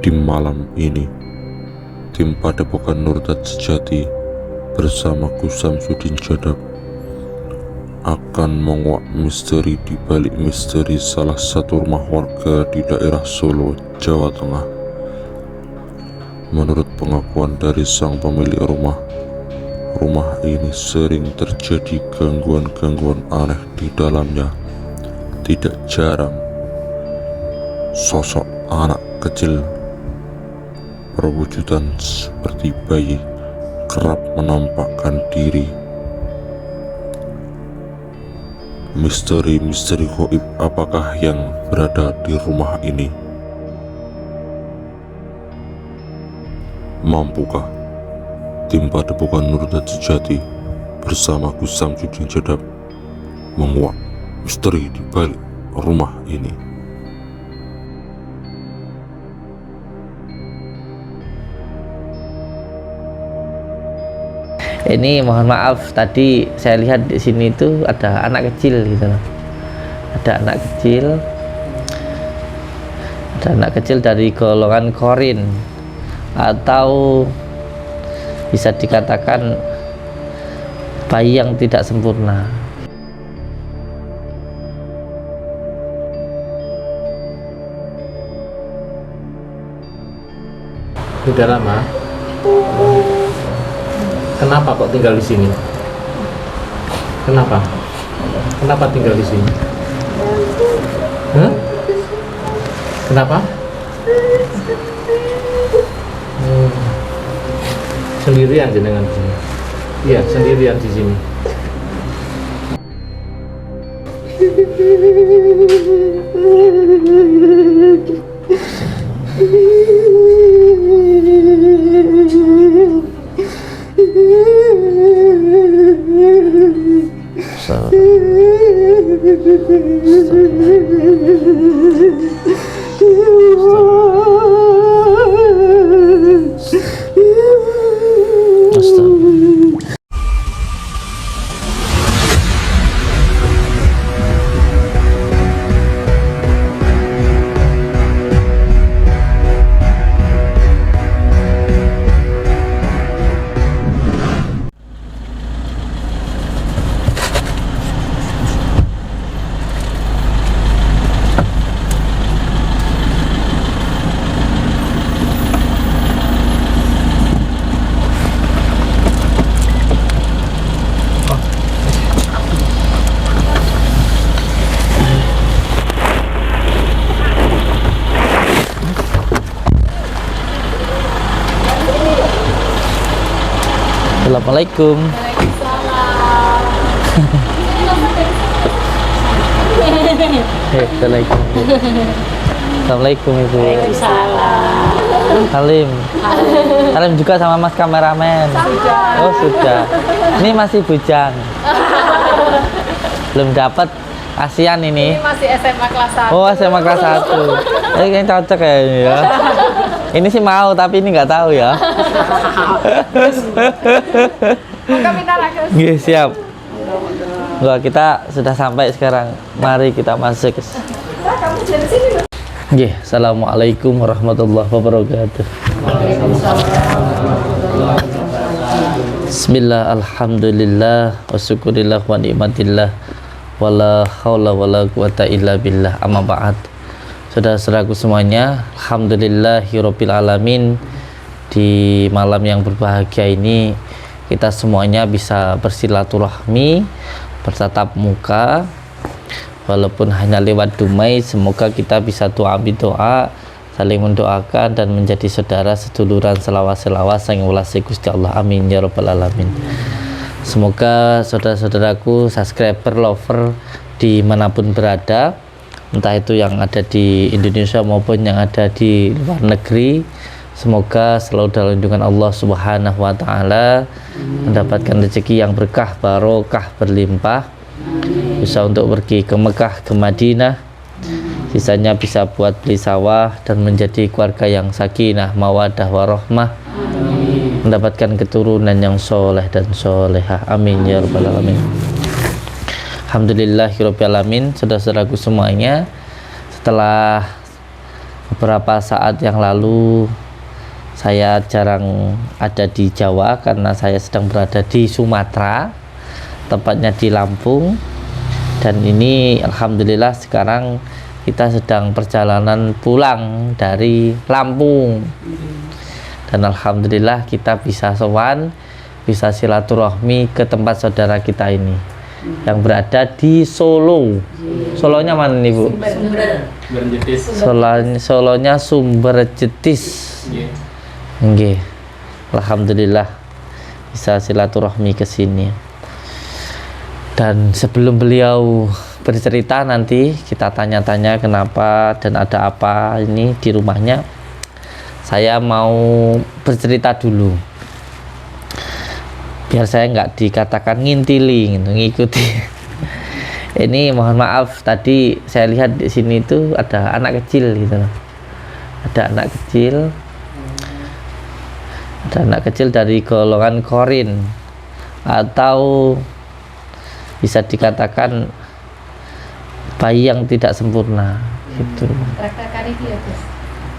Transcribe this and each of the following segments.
Di malam ini, tim Padepokan Nurdat Sejati bersamaku Samsudin Jadab akan menguak misteri di balik misteri salah satu rumah warga di daerah Solo, Jawa Tengah. Menurut pengakuan dari sang pemilik rumah ini sering terjadi gangguan-gangguan aneh di dalamnya. Tidak jarang, sosok anak kecil berwujudan seperti bayi kerap menampakkan diri. Misteri-misteri gaib apakah yang berada di rumah ini? Mampukah tim Padepokan Nurdat Sejati bersamaku Samsudin Jadab menguak misteri di balik rumah ini? Ini mohon maaf, tadi saya lihat di sini itu ada anak kecil gitu loh. Ada anak kecil dari golongan korin, atau bisa dikatakan bayi yang tidak sempurna. Sudah lama? Kenapa kok tinggal di sini? Kenapa? Kenapa tinggal di sini? Hah? Kenapa? Sendirian jenengan di sini? Iya, sendirian di sini. Assalamualaikum. Assalamualaikum Ibu. Salim. Salim juga sama Mas kameramen. Oh sudah. Ini masih bujang. Belum dapat. Kasihan ini. Ini masih SMA kelas 1. Oh SMA kelas 1. Ini cocok kayaknya ya. Ini sih mau tapi ini nggak tahu ya. Oke, siap. Wah, kita sudah sampai sekarang. Mari kita masuk. Nggih, assalamualaikum warahmatullahi wabarakatuh. Bismillah, alhamdulillah, wa syukurillah wa ni'matillah, wala haula wala quwata illa billah, amma ba'd. Saudara-saudaraku semuanya, alhamdulillahirabbil alamin. Di malam yang berbahagia ini kita semuanya bisa bersilaturahmi, bertatap muka, walaupun hanya lewat dumai. Semoga kita bisa doa saling mendoakan dan menjadi saudara seduluran selawas-selawas sang welase Gusti Allah. Amin ya rabbal alamin. Semoga saudara-saudaraku subscriber lover dimanapun berada, entah itu yang ada di Indonesia maupun yang ada di luar negeri, semoga selalu dalam lindungan Allah Subhanahu wa Ta'ala, mendapatkan rezeki yang berkah, barokah, berlimpah, bisa untuk pergi ke Mekah, ke Madinah, sisanya bisa buat beli sawah dan menjadi keluarga yang sakinah, mawadah, warahmah, mendapatkan keturunan yang soleh dan solehah. Amin ya rabbal alamin. Alhamdulillahirabbil alamin. Saudara-saudaraku semuanya, setelah beberapa saat yang lalu saya jarang ada di Jawa karena saya sedang berada di Sumatera, tepatnya di Lampung. Dan ini alhamdulillah sekarang kita sedang perjalanan pulang dari Lampung. Dan alhamdulillah kita bisa sowan, bisa silaturahmi ke tempat saudara kita ini yang berada di Solo. Solonya mana nih, Bu? Solonya Sumber Jetis. Nggih. Alhamdulillah bisa silaturahmi ke sini. Dan sebelum beliau bercerita, nanti kita tanya-tanya kenapa dan ada apa ini di rumahnya. Saya mau bercerita dulu, biar saya nggak dikatakan ngintili gitu, ngikuti. Ini mohon maaf, tadi saya lihat di sini itu ada anak kecil gitu loh. Ada anak kecil dari golongan korin, atau bisa dikatakan bayi yang tidak sempurna gitu.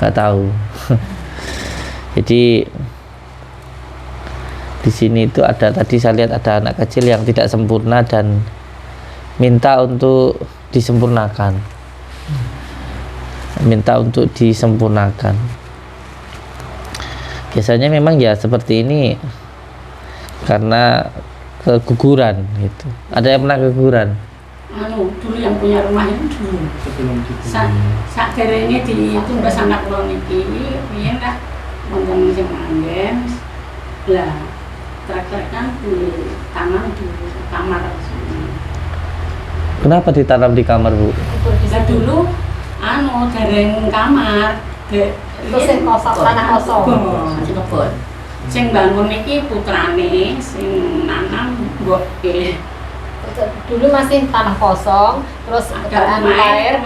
Nggak tahu. Jadi di sini itu ada, tadi saya lihat ada anak kecil yang tidak sempurna dan minta untuk disempurnakan. Biasanya memang ya seperti ini karena keguguran gitu. Ada yang pernah keguguran? Dulu yang punya rumah itu dulu. Sak derenge ditumbas anak kula niki, piye lah wonten sing manggen. Lah, trek-trek kan ditanam di kamar sini. Kenapa ditanam di kamar, Bu? Bisa dulu dereng kamar. Terus sing kosong, tanah kosong. Masih kebon. Sing bangun niki putrane, sing nanam mboke. Dulu masih tanah kosong, terus lahir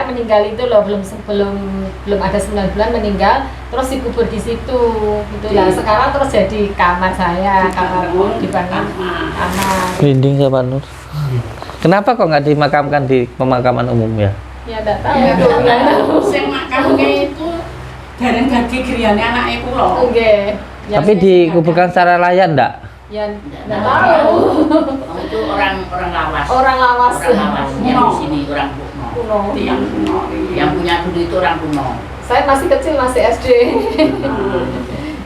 meninggal itu loh, belum ada 9 bulan meninggal, terus dikubur di situ gitu lah. Sekarang terus jadi kamar saya, kamar dibangun kamar. Merinding saya, Pak Nur. Kenapa kok nggak dimakamkan di pemakaman umum ya? Ya enggak tahu. Sing makamke itu dereng dadi griyane anake kula. Nggih. Tapi dikuburkan secara layak enggak? Ya enggak tahu. Itu orang lawas. Orang lawas. Yang di sini orang kuno. Yang kuno. Yang punya dulu itu orang kuno. Saya masih kecil, masih SD.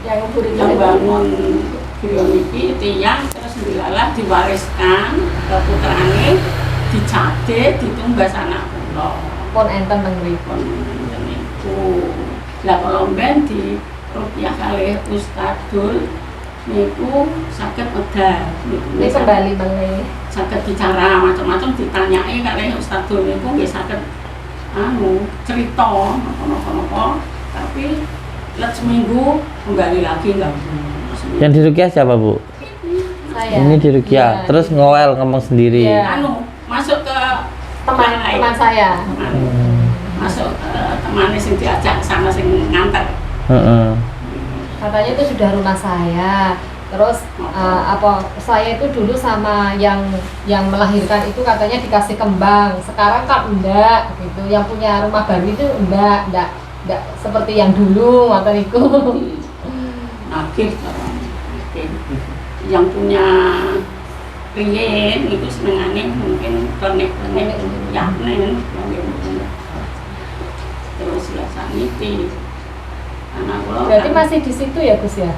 Yang nguburin Yang bangun griya niki tiyang terus dilalah diwariskan ke putrane, dicade ditumbas anak kula. Pun enten teng mriku. Niku. Lah kalau ben di rupiah kalih Ustadul niku saged medal. Ini kembali meneh. Saged bicara macam-macam ditanyai kalih Ustadul niku nggih saged cerita napa-napa, tapi let seminggu kembali lagi enggak. Yang dirukyah siapa, Bu? Saya. Ini dirukyah. Ya. Terus ngowel ngomong sendiri. Ya. Masuk ke Teman saya. Masuk temannya sing diajak sana sing nganter. Katanya itu sudah rumah saya. Terus saya itu dulu sama yang melahirkan itu katanya dikasih kembang. Sekarang kan enggak gitu. Yang punya rumah baru itu enggak seperti yang dulu waktu itu. Nagih yang punya riyen itu senengane mungkin klenik-klenik yanen. Terus lasaniti anak kula. Berarti masih di situ ya, Gus ya?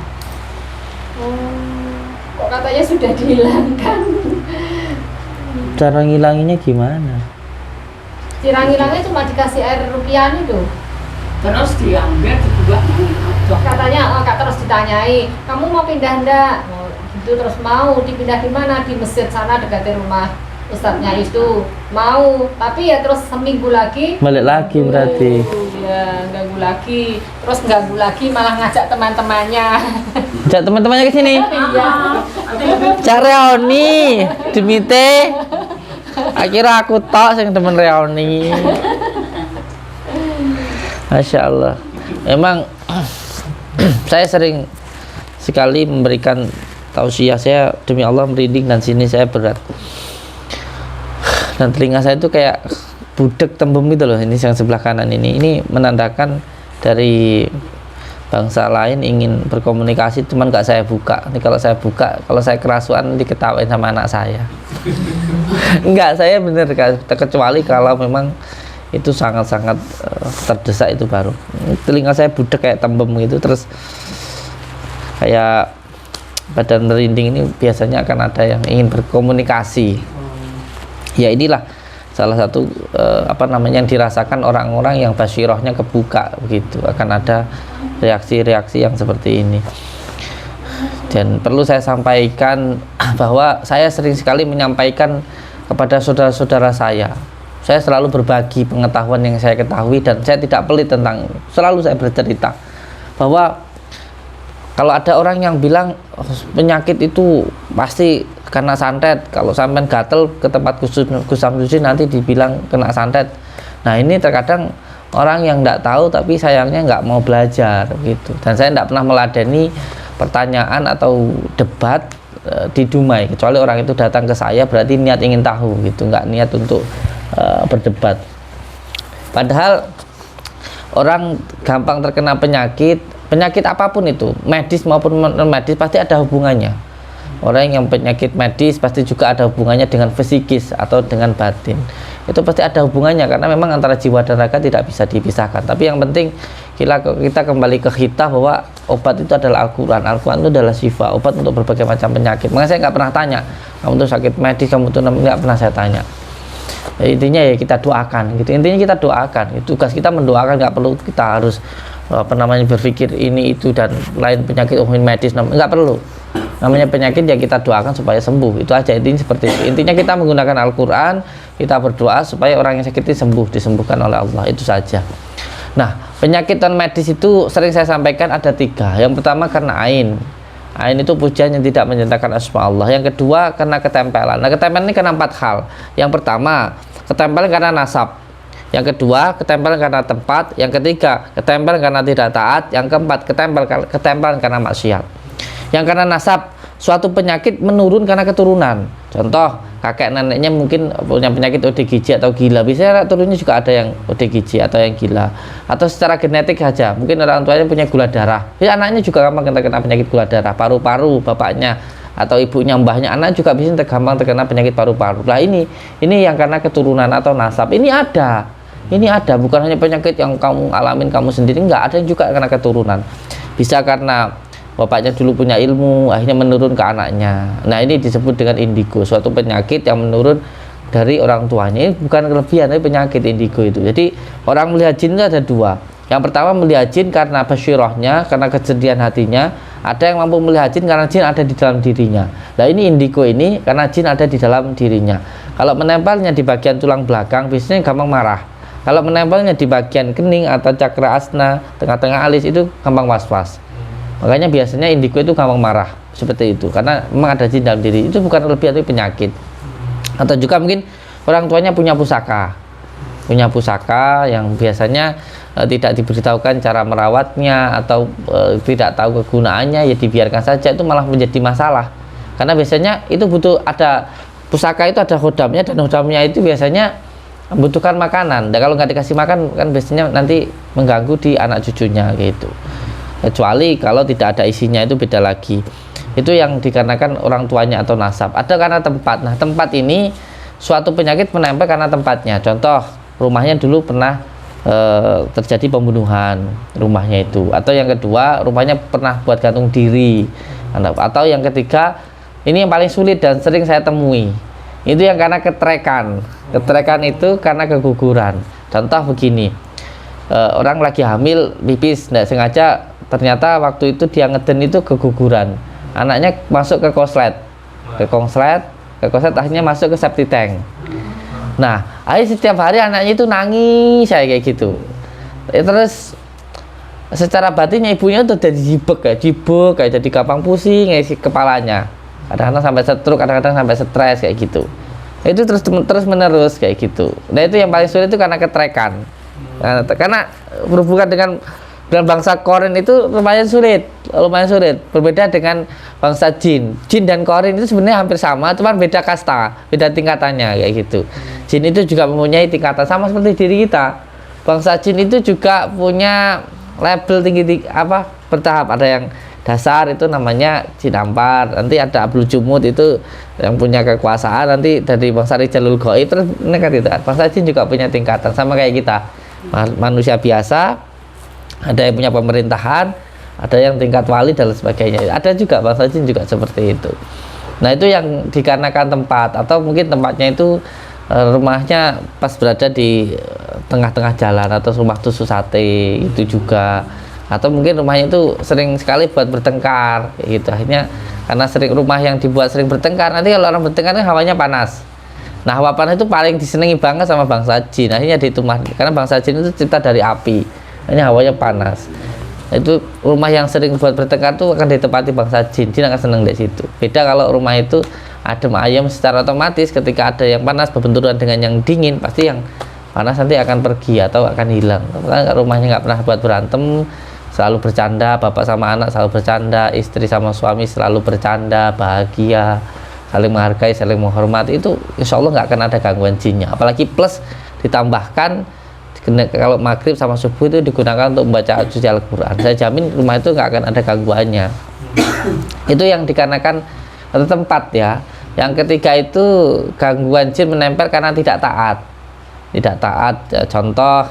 Kok katanya sudah dihilangkan? Cara ngilanginnya gimana? Ngilangnya cuma dikasih air rupiah itu. Terus diambil dibuat adoh. Katanya terus ditanyai, kamu mau pindah enggak? Gitu, terus mau dipindah di mana? Di masjid sana dekat rumah ustadznya itu. Mau, tapi ya terus seminggu lagi Balik lagi berarti. Ya, ganggu lagi. Terus ganggu lagi malah ngajak teman-temannya. Ajak teman-temannya ke sini. Iya. Cak Reoni, demite. Akhirnya aku tok sing temen Reoni. Masya Allah. Memang saya sering sekali memberikan tausiah, saya demi Allah merinding dan sini saya berat. Dan telinga saya itu kayak budek tembem gitu loh, ini yang sebelah kanan ini menandakan dari bangsa lain ingin berkomunikasi, cuman nggak saya buka. Ini kalau saya buka, kalau saya kerasuan diketawain sama anak saya. Enggak, saya bener, kecuali kalau memang itu sangat-sangat terdesak, itu baru. Telinga saya budek kayak tembem gitu, terus kayak badan merinding. Ini biasanya akan ada yang ingin berkomunikasi. Ya inilah salah satu yang dirasakan orang-orang yang basyirohnya kebuka begitu, akan ada reaksi-reaksi yang seperti ini. Dan perlu saya sampaikan bahwa saya sering sekali menyampaikan kepada saudara-saudara saya selalu berbagi pengetahuan yang saya ketahui, dan saya tidak pelit tentang, selalu saya bercerita bahwa kalau ada orang yang bilang penyakit itu pasti karena santet, kalau sampai gatel ke tempat Gus Samsudin nanti dibilang kena santet. Nah ini terkadang orang yang tidak tahu tapi sayangnya nggak mau belajar gitu. Dan saya tidak pernah meladeni pertanyaan atau debat di Dumai, kecuali orang itu datang ke saya berarti niat ingin tahu gitu, nggak niat untuk berdebat. Padahal orang gampang terkena penyakit apapun itu, medis maupun non medis, pasti ada hubungannya. Orang yang penyakit medis pasti juga ada hubungannya dengan fisikis atau dengan batin. Itu pasti ada hubungannya, karena memang antara jiwa dan raga tidak bisa dipisahkan. Tapi yang penting kita kembali ke kita bahwa obat itu adalah Al-Quran. Al-Quran itu adalah syifa, obat untuk berbagai macam penyakit. Makanya saya nggak pernah tanya, kamu tuh sakit medis, kamu tuh nggak pernah saya tanya. Ya, intinya ya kita doakan gitu. Intinya kita doakan. Tugas kita mendoakan, nggak perlu kita harus berpikir ini itu dan lain penyakit medis, nggak perlu. Namanya penyakit ya kita doakan supaya sembuh, itu aja. Intinya seperti itu. Intinya kita menggunakan Al-Quran, kita berdoa supaya orang yang sakit ini sembuh, disembuhkan oleh Allah, itu saja. Nah, penyakit non medis itu sering saya sampaikan ada 3. Yang pertama karena ain itu pujian yang tidak menyenangkan asma Allah. Yang kedua karena ketempelan. Nah, ketempelan ini karena 4 hal. Yang pertama ketempelan karena nasab, yang kedua ketempelan karena tempat, yang ketiga ketempelan karena tidak taat, yang keempat ketempelan karena maksiat. Yang karena nasab, suatu penyakit menurun karena keturunan. Contoh, kakek neneknya mungkin punya penyakit ODGJ atau gila, biasanya turunnya juga ada yang ODGJ atau yang gila. Atau secara genetik saja, mungkin orang tuanya punya gula darah, ya anaknya juga gampang kena penyakit gula darah. Paru-paru bapaknya atau ibunya, mbahnya, anak juga bisa gampang terkena penyakit paru-paru. Nah ini yang karena keturunan atau nasab. Ini ada, bukan hanya penyakit yang kamu alamin kamu sendiri, enggak, ada yang juga karena keturunan. Bisa karena bapaknya dulu punya ilmu, akhirnya menurun ke anaknya. Nah ini disebut dengan indigo, suatu penyakit yang menurun dari orang tuanya. Ini bukan kelebihan, tapi penyakit indigo itu. Jadi orang melihat jin itu ada 2. Yang pertama melihat jin karena basyirohnya, karena kesedihan hatinya. Ada yang mampu melihat jin karena jin ada di dalam dirinya. Nah ini indigo ini karena jin ada di dalam dirinya. Kalau menempelnya di bagian tulang belakang, biasanya gampang marah. Kalau menempelnya di bagian kening atau cakra asna, tengah-tengah alis, itu gampang was-was. Makanya biasanya indigo itu gampang marah seperti itu, karena memang ada jin dalam diri. Itu bukan lebih atau penyakit. Atau juga mungkin orang tuanya punya pusaka yang biasanya tidak diberitahukan cara merawatnya atau tidak tahu kegunaannya, ya dibiarkan saja, itu malah menjadi masalah. Karena biasanya itu butuh ada pusaka, itu ada hodamnya, dan hodamnya itu biasanya membutuhkan makanan. Dan kalau nggak dikasih makan kan biasanya nanti mengganggu di anak cucunya gitu. Kecuali kalau tidak ada isinya, itu beda lagi. Itu yang dikarenakan orang tuanya atau nasab. Ada karena tempat. Nah tempat ini suatu penyakit menempel karena tempatnya. Contoh, rumahnya dulu pernah terjadi pembunuhan rumahnya itu. Atau yang kedua, rumahnya pernah buat gantung diri. Atau yang ketiga, ini yang paling sulit dan sering saya temui, itu yang karena ketrekan itu karena keguguran. Contoh begini, orang lagi hamil pipis tidak sengaja, ternyata waktu itu dia ngeden itu keguguran, anaknya masuk ke konslet akhirnya masuk ke septic tank. Nah akhirnya setiap hari anaknya itu nangis kayak gitu. Terus secara batinnya ibunya udah jadi jibek kayak jadi gampang pusing kayak kepalanya, kadang-kadang sampai stroke, kadang-kadang sampai stres kayak gitu. Itu terus menerus kayak gitu. Nah itu yang paling sulit itu karena ketrekan. Nah, karena berhubungan dengan Dan bangsa korin itu lumayan sulit. Berbeda dengan bangsa jin. Jin dan korin itu sebenarnya hampir sama, cuma beda kasta, beda tingkatannya kayak gitu. Jin itu juga mempunyai tingkatan sama seperti diri kita. Bangsa jin itu juga punya level tinggi bertahap. Ada yang dasar itu namanya jin ampar, nanti ada Abdul Jumud itu yang punya kekuasaan, nanti dari bangsa Rijalul Ghaib, terus mereka itu bangsa jin juga punya tingkatan sama kayak kita manusia biasa, ada yang punya pemerintahan, ada yang tingkat wali dan sebagainya, ada juga bangsa jin juga seperti itu. Nah itu yang dikarenakan tempat, atau mungkin tempatnya itu rumahnya pas berada di tengah-tengah jalan, atau rumah tusuk sate itu juga, atau mungkin rumahnya itu sering sekali buat bertengkar gitu. Akhirnya karena sering rumah yang dibuat sering bertengkar, nanti kalau orang bertengkar kan hawanya panas. Nah hawa panas itu paling disenangi banget sama bangsa jin, akhirnya ditumah, karena bangsa jin itu cipta dari api, akhirnya hawanya panas. Itu rumah yang sering buat bertengkar itu akan ditempati bangsa jin akan senang di situ. Beda kalau rumah itu adem ayem, secara otomatis ketika ada yang panas berbenturan dengan yang dingin, pasti yang panas nanti akan pergi atau akan hilang. Karena rumahnya nggak pernah buat berantem, selalu bercanda, bapak sama anak selalu bercanda, istri sama suami selalu bercanda, bahagia, saling menghargai, saling menghormati, itu insya Allah nggak akan ada gangguan jinnya. Apalagi plus ditambahkan kalau maghrib sama subuh itu digunakan untuk membaca suci Al-Quran, saya jamin rumah itu nggak akan ada gangguannya. Itu yang dikarenakan tempat ya. Yang ketiga itu gangguan jin menempel karena tidak taat. Contoh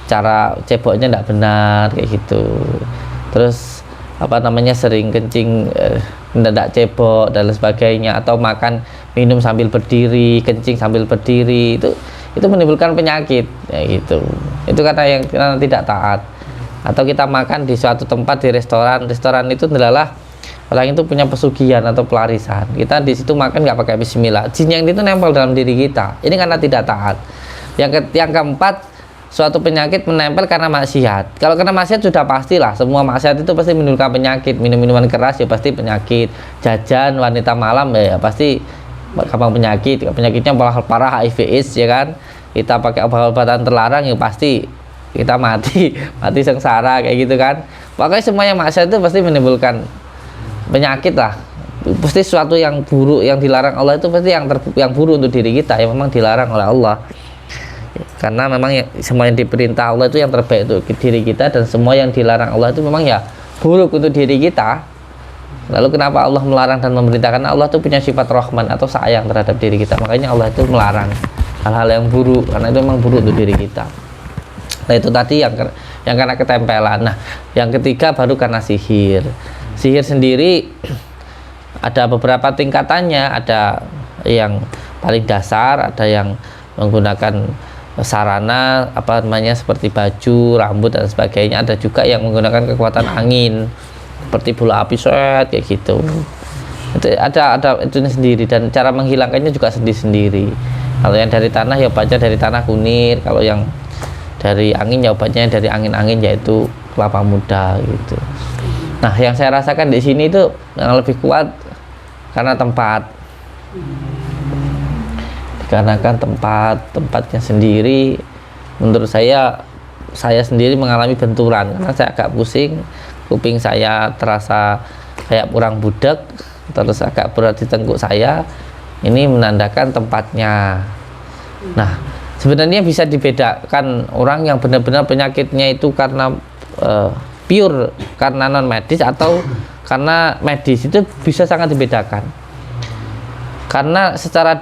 cara ceboknya tidak benar kayak gitu, terus sering kencing tidak cebok dan lain sebagainya, atau makan minum sambil berdiri, kencing sambil berdiri, itu menimbulkan penyakit ya gitu. Itu karena tidak taat. Atau kita makan di suatu tempat, di restoran itu adalah orang itu punya pesugihan atau pelarisan, kita di situ makan nggak pakai bismillah, jin yang itu nempel dalam diri kita, ini karena tidak taat. Yang keempat, suatu penyakit menempel karena maksiat. Kalau karena maksiat sudah pastilah, semua maksiat itu pasti menimbulkan penyakit. Minum minuman keras ya pasti penyakit, jajan wanita malam ya pasti gampang penyakit. Penyakitnya parah HIV AIDS ya kan, kita pakai obat-obatan terlarang ya pasti kita mati sengsara kayak gitu kan. Pokoknya semuanya maksiat itu pasti menimbulkan penyakit lah, pasti sesuatu yang buruk yang dilarang Allah itu pasti yang buruk untuk diri kita, yang memang dilarang oleh Allah. Karena memang semua yang diperintah Allah itu yang terbaik untuk diri kita, dan semua yang dilarang Allah itu memang ya buruk untuk diri kita. Lalu kenapa Allah melarang dan memerintahkan? Allah itu punya sifat rahman atau sayang terhadap diri kita, makanya Allah itu melarang hal-hal yang buruk, karena itu memang buruk untuk diri kita. Nah itu tadi yang karena ketempelan. Nah yang ketiga baru karena sihir. Sihir sendiri ada beberapa tingkatannya, ada yang paling dasar, ada yang menggunakan sarana seperti baju, rambut dan sebagainya, ada juga yang menggunakan kekuatan angin seperti bola api kayak gitu. Itu ada itu sendiri, dan cara menghilangkannya juga sendiri-sendiri. Kalau yang dari tanah ya obatnya dari tanah kunir, kalau yang dari angin ya obatnya dari angin-angin, yaitu kelapa muda gitu. Nah, yang saya rasakan di sini itu yang lebih kuat karena tempat. Dikarenakan tempatnya sendiri, menurut saya sendiri mengalami benturan karena saya agak pusing, kuping saya terasa kayak kurang budek, terus agak berat di tengkuk saya. Ini menandakan tempatnya. Nah, sebenarnya bisa dibedakan orang yang benar-benar penyakitnya itu karena pure karena non medis atau karena medis, itu bisa sangat dibedakan. Karena secara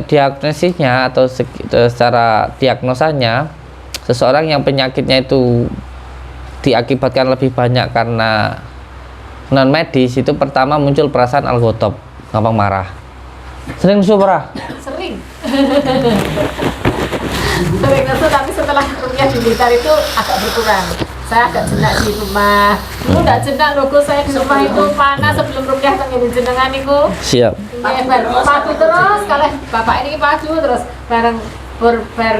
diagnosisnya atau secara diagnosanya, seseorang yang penyakitnya itu diakibatkan lebih banyak karena non medis, itu pertama muncul perasaan al-ghadab, gampang marah. Sering marah? Sering. Sering itu, tapi setelah rupiah di Blitar itu agak berkurang. Saya agak jenak di rumah. Itu enggak jenak logo, saya di rumah itu panas sebelum rupiah tengene jenengan niku. Siap. Padu terus kalau bapak ini padu terus bareng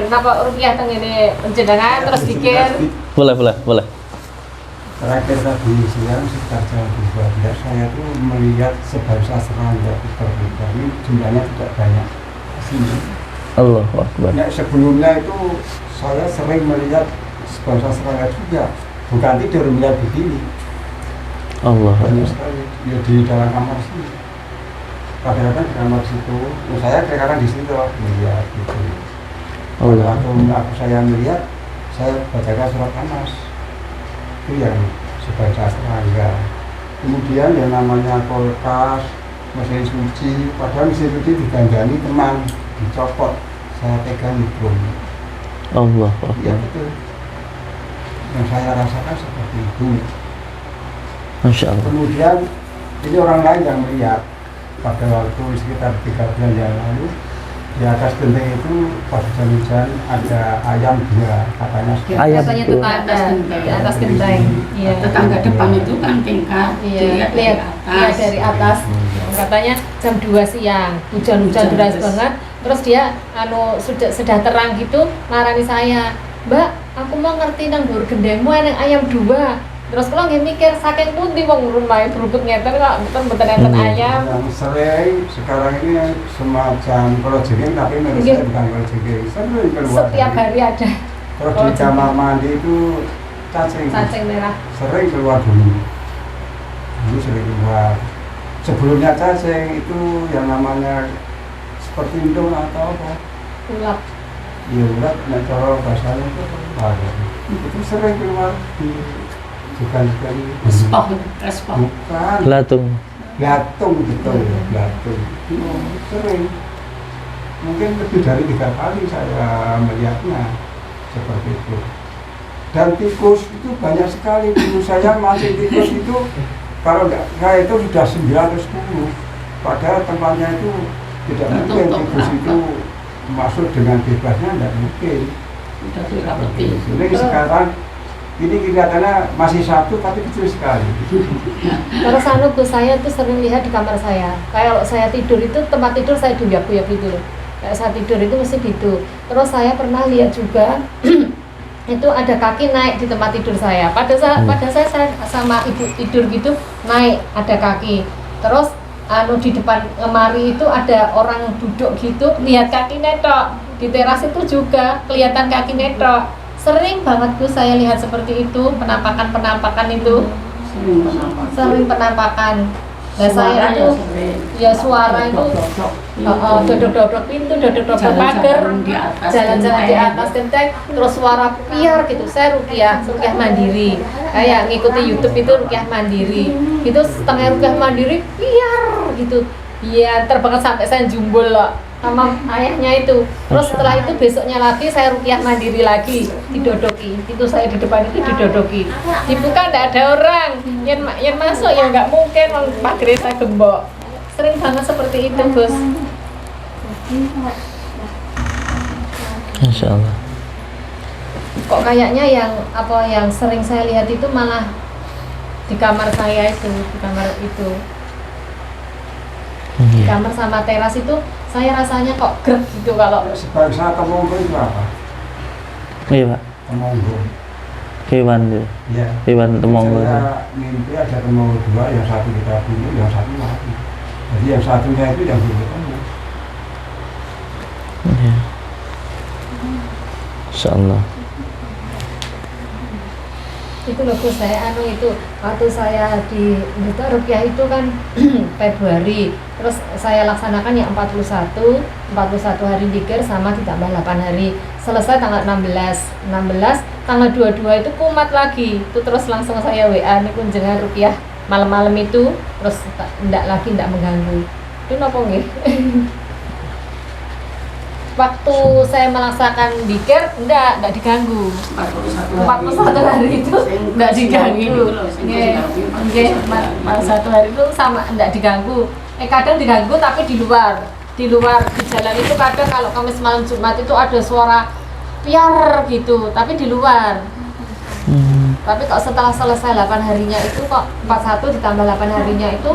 napa rupiah tengene jenengan terus dikir. Boleh. Terakhir tadi siang sekitar jam 12 saya tuh melihat sebangsa serangga terbuka, ini jumlahnya tidak banyak sini. Allahu Akbar. Nah, sebelumnya itu saya sering melihat sebangsa serangga juga. Bukan tidur melihat begini. Allah. Banyak sekali. Ya di dalam kamar sini. Kadang-kadang di kamar situ. Saya kadang-kadang di situ melihat gitu. Allah. Waktu saya melihat, saya bacakan surat Anas. Itu yang sebangsa serangga. Kemudian yang namanya kulkas, mesin cuci, padahal mesin cuci digandani teman, dicopot, saya pegang itu. Allah. Iya betul. Yang saya rasakan seperti itu. Masya Allah. Kemudian ini orang lain yang melihat pada waktu sekitar 3 bulan yang lalu, di atas genteng itu pas hujan-hujan ada ayam 2 katanya. Ayam Katanya dua. tetangga di atas genteng. Iya. Tetangga depan itu kan tingkat, Iya, dilihat dari lihat atas. dari atas. Katanya jam 2 siang, hujan-hujan deras banget. Terus dia sudah terang gitu, marani saya. Mbak, aku mau ngerti nang dhuwur gendengmu eneng ayam 2. Terus kalau nggih mikir saking pundi wong rumahe berubut ngeten kok mboten enten ayam. Yang sering sekarang ini semacam kalau jengking tapi menurut Iya. saya bukan kalau jengking, sering keluar. Setiap hari ada Terus kalau di kamar mandi itu cacing. cacing merah. Sering keluar dulu. Dulu sering keluar. Sebelumnya cacing itu yang namanya seperti indung atau apa? Ulap. Ya ulat, nah cara bahasanya itu ada. Itu sering keluar di bukan Respon, respon. bukan Belatung. belatung betul ya, belatung. Itu sering. Mungkin lebih dari 3 kali saya melihatnya seperti itu. Dan tikus itu banyak sekali. Dulu saya mancing tikus itu kalau enggak saya itu sudah 9 atau 10. Padahal tempatnya itu tidak mungkin tikus itu masuk dengan bebasnya, tidak mungkin. Udah dirapeti. Ini sekarang ini kelihatannya masih 1 tapi kecil sekali. Terus Gus, saya tuh sering lihat di kamar saya. Kayak kalau saya tidur itu tempat tidur saya diuyak-uyak gitu loh. Kayak saya tidur itu mesti gitu. Terus saya pernah lihat juga itu ada kaki naik di tempat tidur saya. Pada saya sama ibu tidur gitu naik ada kaki. Terus di depan lemari itu ada orang duduk gitu, lihat kaki netok. Di teras itu juga kelihatan kaki netok. Sering banget Gus saya lihat seperti itu, penampakan itu. Sering penampakan. Nah saya itu ya suara itu dodok-dodok pintu, dodok-dodok pagar, jalan-jalan di atas genteng, terus suara piar gitu. Saya rukyah mandiri, kayak ngikuti YouTube itu rukyah mandiri. Itu setengah rukyah mandiri piar gitu. Iya, terbang sampai saya jumbul loh sama ayahnya itu. Terus setelah itu besoknya lagi saya rukyah mandiri lagi, didodoki. Itu saya di depan itu didodoki. Dibuka enggak ada orang. Yang masuk ya enggak mungkin, Pak Gresa gembok. Sering banget seperti itu, Gus. Masya Allah. Kok kayaknya yang sering saya lihat itu malah di kamar saya itu, di kamar itu. Di Iya. kamar sama teras itu saya rasanya kok grek gitu kalau Sebangsa temonggo itu apa? Iya Pak. Temonggo. Hewan tuh. Ya. Hewan temonggo. Saya mimpi ada temonggo 2, yang satu kita bunuh, yang satu mati. Jadi yang satunya itu yang belum ketemu. Iya. Insya Allah. itu loh Gus, saya itu waktu saya di rukyah itu kan Februari, terus saya laksanakan yang 41 hari zikir sama ditambah 8 hari, selesai tanggal 16 tanggal 22 itu kumat lagi itu, terus langsung saya WA nih kunjungan rukyah malam-malam itu, terus ndak mengganggu itu nopo nggih. Waktu saya melaksanakan zikir enggak diganggu. 41 hari itu enggak diganggu. Nggih, 41 hari itu sama enggak diganggu. Kadang diganggu tapi di luar di jalan itu kadang kalau Kamis malam Jumat itu ada suara piar gitu, tapi di luar. Tapi kok setelah selesai 8 harinya itu kok 41 ditambah 8 harinya itu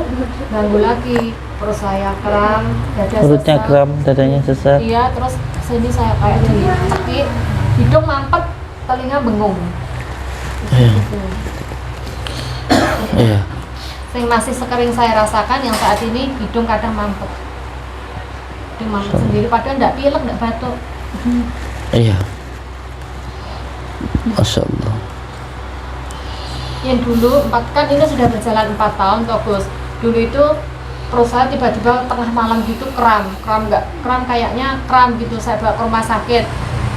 ganggu lagi. Terus saya kram, dada Perutnya sesak. kram, dadanya sesak. Iya, terus sini saya kayak dicekik, hidung mampet, telinga bengong. Iya. Gitu. Iya. Yang masih sekering saya rasakan yang saat ini hidung kadang mampet. Hidung mampet sendiri, padahal enggak pilek, enggak batuk. Iya. Masya Allah. Yang dulu kan ini sudah berjalan 4 tahun toh Gus. Dulu itu terus saya tiba-tiba tengah malam gitu kram kayaknya kram gitu, saya bawa ke rumah sakit,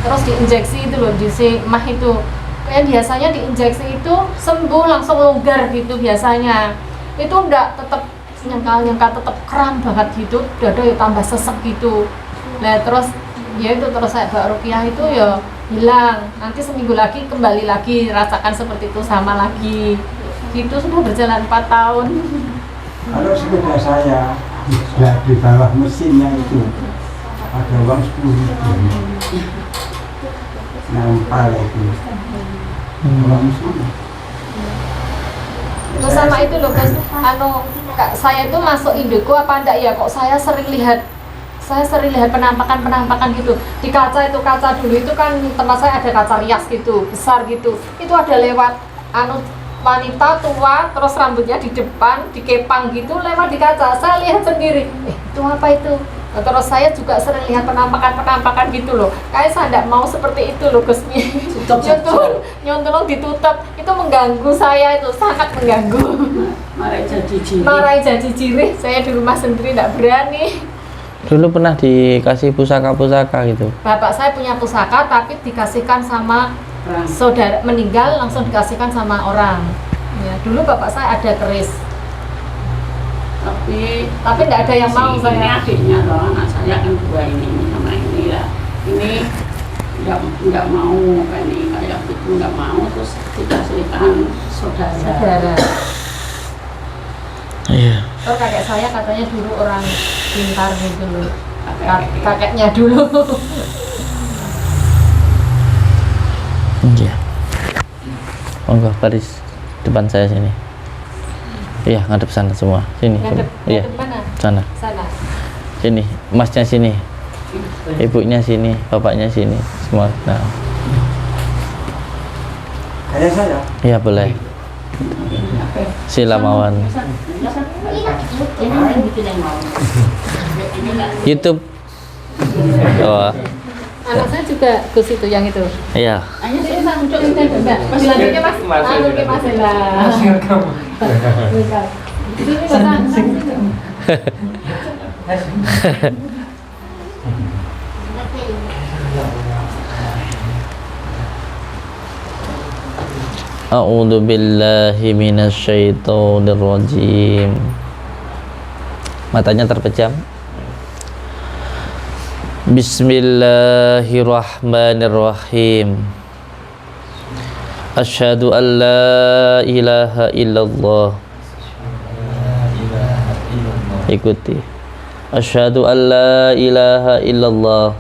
terus diinjeksi itu loh, diisi mah itu. Kayak biasanya diinjeksi itu sembuh langsung longgar gitu biasanya. Itu enggak, tetap nyengkal tetap kram banget gitu, dada ya tambah sesek gitu. Nah terus ya itu terus saya bawa ruqyah itu ya hilang, nanti seminggu lagi kembali lagi rasakan seperti itu sama lagi gitu. Sudah berjalan 4 tahun. Kalau sepeda saya di bawah mesinnya itu ada uang 10.000 nempel itu uang mesinnya. Terus sama itu loh Gus, saya itu masuk Indoco apa enggak ya, kok saya sering lihat penampakan gitu di kaca. Itu kaca dulu itu kan tempat saya ada kaca rias gitu besar gitu, itu ada lewat wanita tua terus rambutnya di depan dikepang gitu lewat di kaca, saya lihat sendiri, itu apa itu. Nah, terus saya juga sering lihat penampakan gitu loh, kayak saya tidak mau seperti itu loh Gus. Nyontul ditutup itu mengganggu saya, itu sangat mengganggu. Marai jadi ciri saya di rumah sendiri tidak berani. Dulu pernah dikasih pusaka-pusaka gitu. Bapak saya punya pusaka tapi dikasihkan sama saudara meninggal, langsung dikasihkan sama orang. Ya, dulu bapak saya ada keris. Tapi tidak ada yang mau. Ini saya. adiknya loh, anak saya kan 2 ini sama ini lah. Ini nggak mau kayak gitu, nggak mau, terus dikasihkan saudara. Iya. Terus kakek saya katanya dulu orang pintar gitu loh. Kakeknya dulu. Iya. Monggo baris depan saya sini. Iya, ngadep sana semua. Sini. Iya. Mana? Sana. Sana. Sini. Masnya sini. Ibunya sini, bapaknya sini. Semua. Nah. Kayak saya. Iya, boleh. Sila mawon. YouTube. Oh. Anak saya juga Gus itu yang itu. Iya. Dilanjutnya Mas. Oke Mas Ella. A'udzu billahi minasyaitonir rajim. Matanya terpejam. Bismillahirrahmanirrahim. Asyhadu an la ilaha illallah. Ikuti. Asyhadu an la ilaha illallah.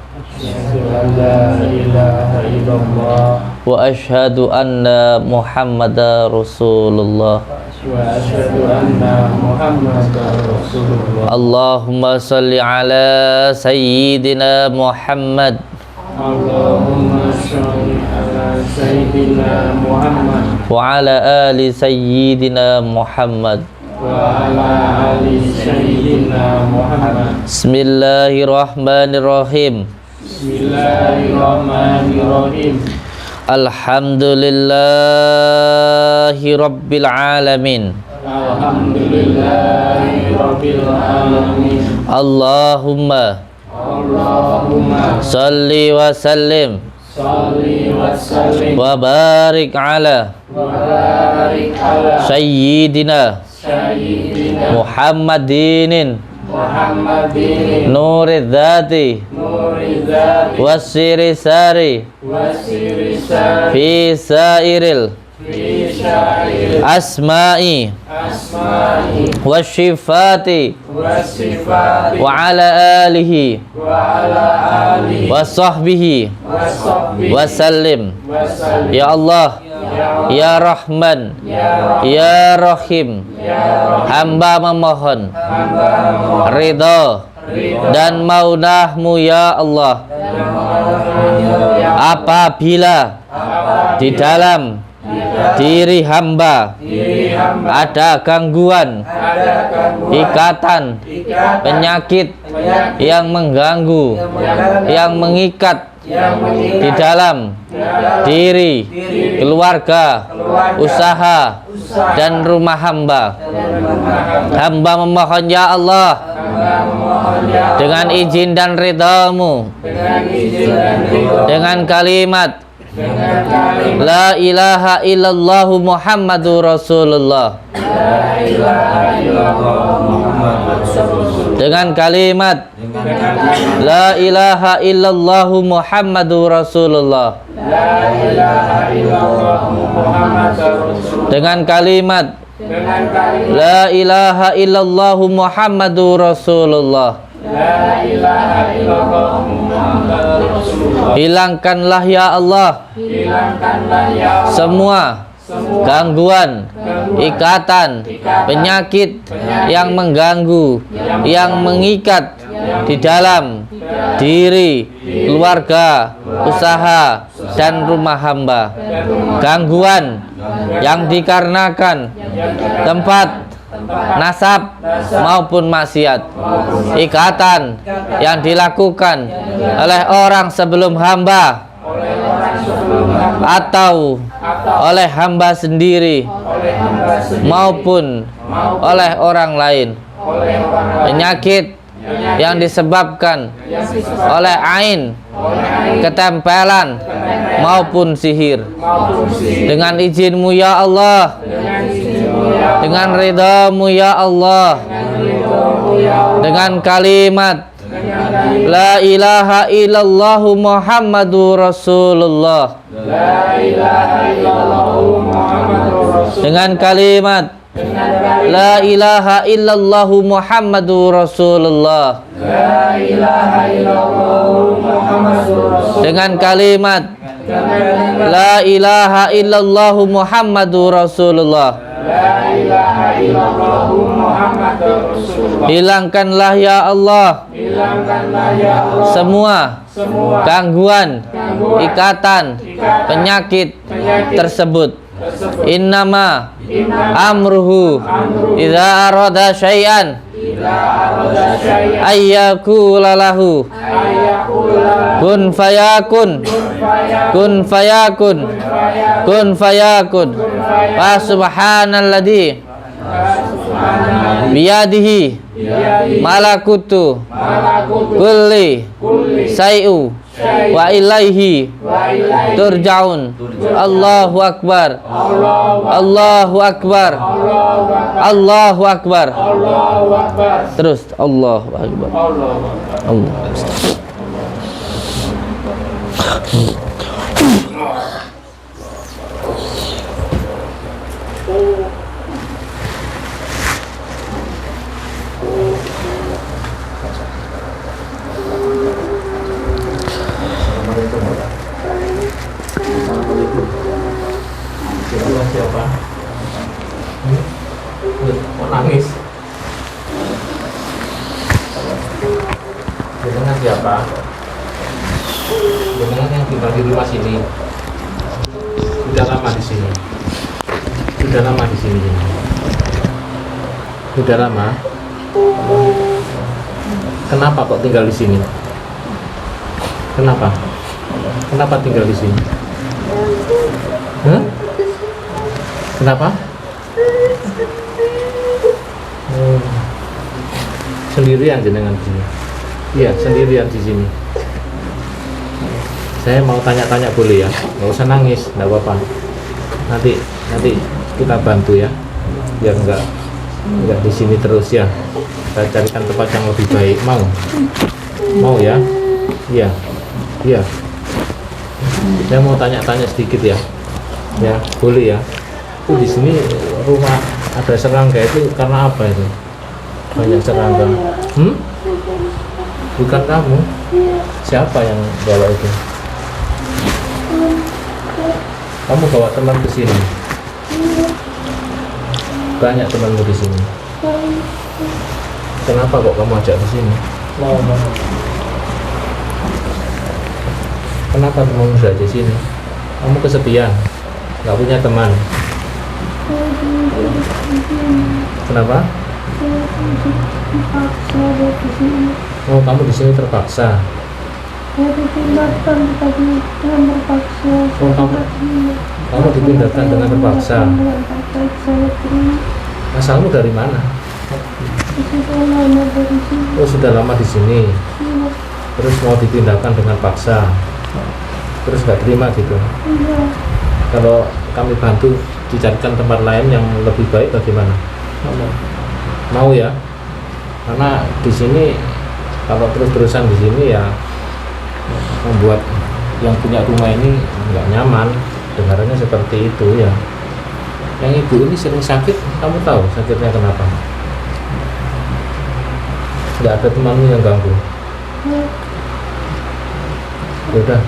Wa asyhadu anna Muhammadar Rasulullah. Allahumma salli ala Sayyidina Muhammad. Allahumma sholli ala Sayyidina Muhammad Wa ala ali Sayyidina Muhammad. wa ala ali Sayyidina Muhammad. Bismillahirrahmanirrahim. Bismillahirrahmanirrahim. Alhamdulillahi Rabbil Alamin. Alhamdulillahi Rabbil Alamin. Allahumma salli wa sallim Salli wa sallim wa barik ala Sayyidina Muhammadin Nurid Dhati Wasiri Sari Fi Sairil Asma'i Wasyifati Wa ala alihi Wa sahbihi Wa sallim. Ya Allah, Ya Rahman, Ya Rahim, hamba memohon ridha dan maunahmu ya Allah apabila di dalam diri hamba ada gangguan, ikatan, penyakit yang mengganggu, yang mengikat di dalam diri, keluarga, usaha, dan rumah hamba. Hamba memohon ya Allah dengan izin dan ridha-Mu, dengan kalimat La ilaha illallah Muhammadur Rasulullah, dengan kalimat La ilaha illallah Muhammadur Rasulullah, dengan kalimat La ilaha illallah Muhammadur Rasulullah. Hilangkanlah ya Allah semua gangguan, ikatan, penyakit yang mengganggu, yang mengikat di dalam diri, keluarga, usaha, dan rumah hamba. Gangguan yang dikarenakan tempat, nasab maupun maksiat, ikatan yang dilakukan oleh orang sebelum hamba atau oleh hamba sendiri maupun oleh orang lain, penyakit yang disebabkan oleh ain, ketempelan maupun sihir. Dengan izin-Mu ya Allah, dengan ridha-Mu ya Allah, dengan kalimat La ilaha illallah Muhammadur Rasulullah, dengan kalimat La ilaha illallah Muhammadur Rasulullah, dengan kalimat La ilaha illallah Muhammadur Rasulullah. Hilangkanlah ya Allah semua gangguan, ikatan, penyakit tersebut. Innama amruhu idza arada syai'an ayyakula lahu kun fayakun, kun fayakun, kun fayakun. Fa subhanalladzi biyadihi malakutu kulli syai'u wa ilaihi turja'un. Allahu akbar, Allahu akbar, Allahu akbar. Terus Allahu akbar, Allah. Siapa? Kok nangis? Jenengan siapa? Jenengan yang tinggal di rumah sini. Sudah lama di sini. Sudah lama di sini. Sudah lama. Kenapa kok tinggal di sini? Kenapa? Kenapa tinggal di sini? Hah? Kenapa? Sendirian jenengan di sini. Iya, sendirian di sini. Saya mau tanya-tanya boleh ya? Nggak usah nangis, nggak apa-apa. Nanti kita bantu ya, biar nggak di sini terus ya. Kita carikan tempat yang lebih baik. Mau ya? Iya, iya. Saya mau tanya-tanya sedikit ya. Ya, boleh ya. Itu di sini rumah ada serangga itu karena apa itu? Banyak serangga. Bukan kamu. Siapa yang bawa itu? Kamu bawa teman ke sini. Banyak temanmu di sini. Kenapa kok kamu ajak ke sini? Kenapa kamu bisa di sini? Kamu kesepian, nggak punya teman. Kenapa? Oh, kamu di sini terpaksa. dipindahkan tadi dengan terpaksa. Oh, kamu dipindahkan dengan terpaksa. Dengan terpaksa saya terima. Asalmu dari mana? Sudah lama dari sini. Oh, sudah lama di sini. Iya. Terus mau dipindahkan dengan paksa. Terus nggak terima gitu. Iya. Kalau kami bantu dicarikan tempat lain yang lebih baik bagaimana? Mau ya? Karena di sini kalau terus-terusan di sini ya membuat yang punya rumah ini nggak nyaman. Dengarannya seperti itu ya. Yang ibu ini sering sakit, kamu tahu sakitnya kenapa? Nggak ada temanmu yang ganggu. Ya udah.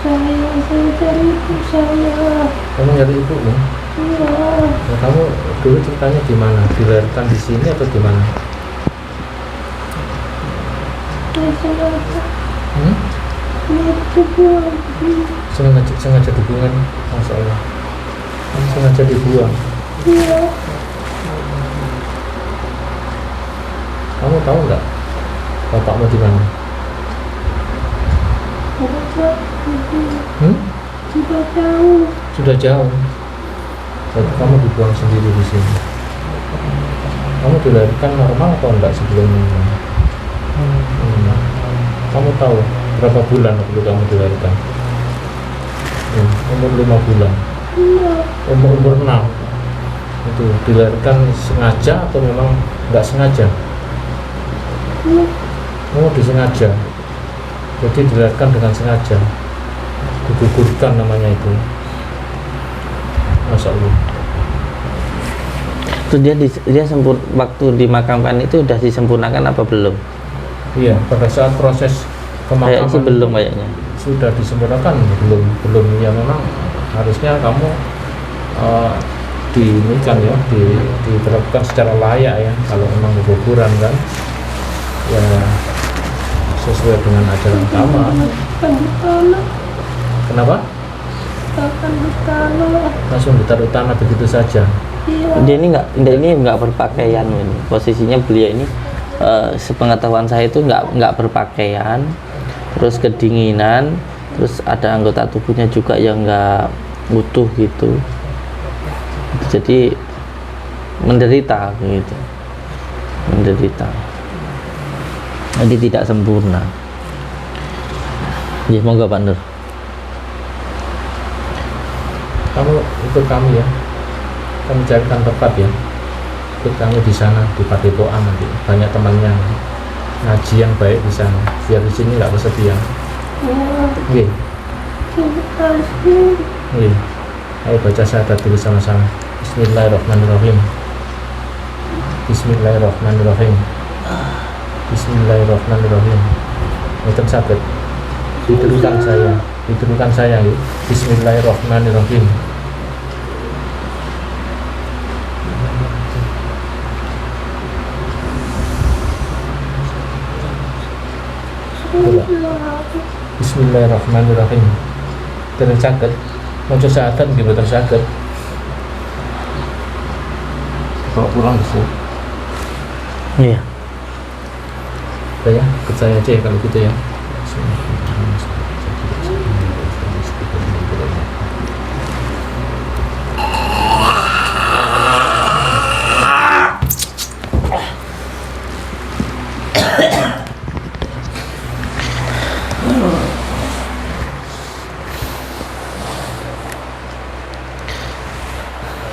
Saya cari ibu saya. Kamu nyari ibumu? Iya. Nah, kamu dulu ceritanya di mana? Dilahirkan di sini atau di mana? Saya sengaja. Sengaja dibuang, Masya Allah. Sengaja dibuang. Iya. Kamu tahu nggak bapakmu di mana? Sudah jauh. Sudah jauh. Jadi kamu dibuang sendiri di sini. Kamu dilahirkan normal atau enggak sebelumnya? Kamu tahu berapa bulan waktu kamu dilahirkan? Umur 5 bulan. Umur 6. Itu dilahirkan sengaja atau memang enggak sengaja? Oh, disengaja. Jadi dilahirkan dengan sengaja. Digugurkan namanya itu. Masya Allah. Itu dia waktu dimakamkan itu udah disempurnakan apa belum? Iya, pada saat proses pemakaman Kayaknya belum kayaknya. Sudah disempurnakan belum ya, memang harusnya kamu diinikan ya, diterapkan secara layak ya. Kalau memang keguguran kan ya sesuai dengan ajaran agama. Kenapa? Langsung ditaruh tanah begitu saja. Dia ini nggak berpakaian ini. Posisinya beliau ini sepengetahuan saya itu nggak berpakaian, terus kedinginan, terus ada anggota tubuhnya juga yang nggak utuh gitu. Jadi menderita gitu, menderita. Jadi tidak sempurna. Ya, semoga Pak Nur. Kamu ikut kami ya, kami carikan tempat ya, ikut kami di sana di Padepokan nanti banyak temannya ngaji yang baik di sana, biar di sini nggak kesepian. Oke. Ayo baca syahadat dulu sama-sama. Bismillahirrahmanirrahim. Bismillahirrahmanirrahim. Bismillahirrahmanirrahim. Mboten saged. Dituduhkan saya yuk. Bismillahirrahmanirrahim. Bismillahirrahmanirrahim. Terus saged. Maca syahadat nggih mboten saged. Bawa pulang di sini. Iya. Ya, ikut saya aja ya kalau gitu ya.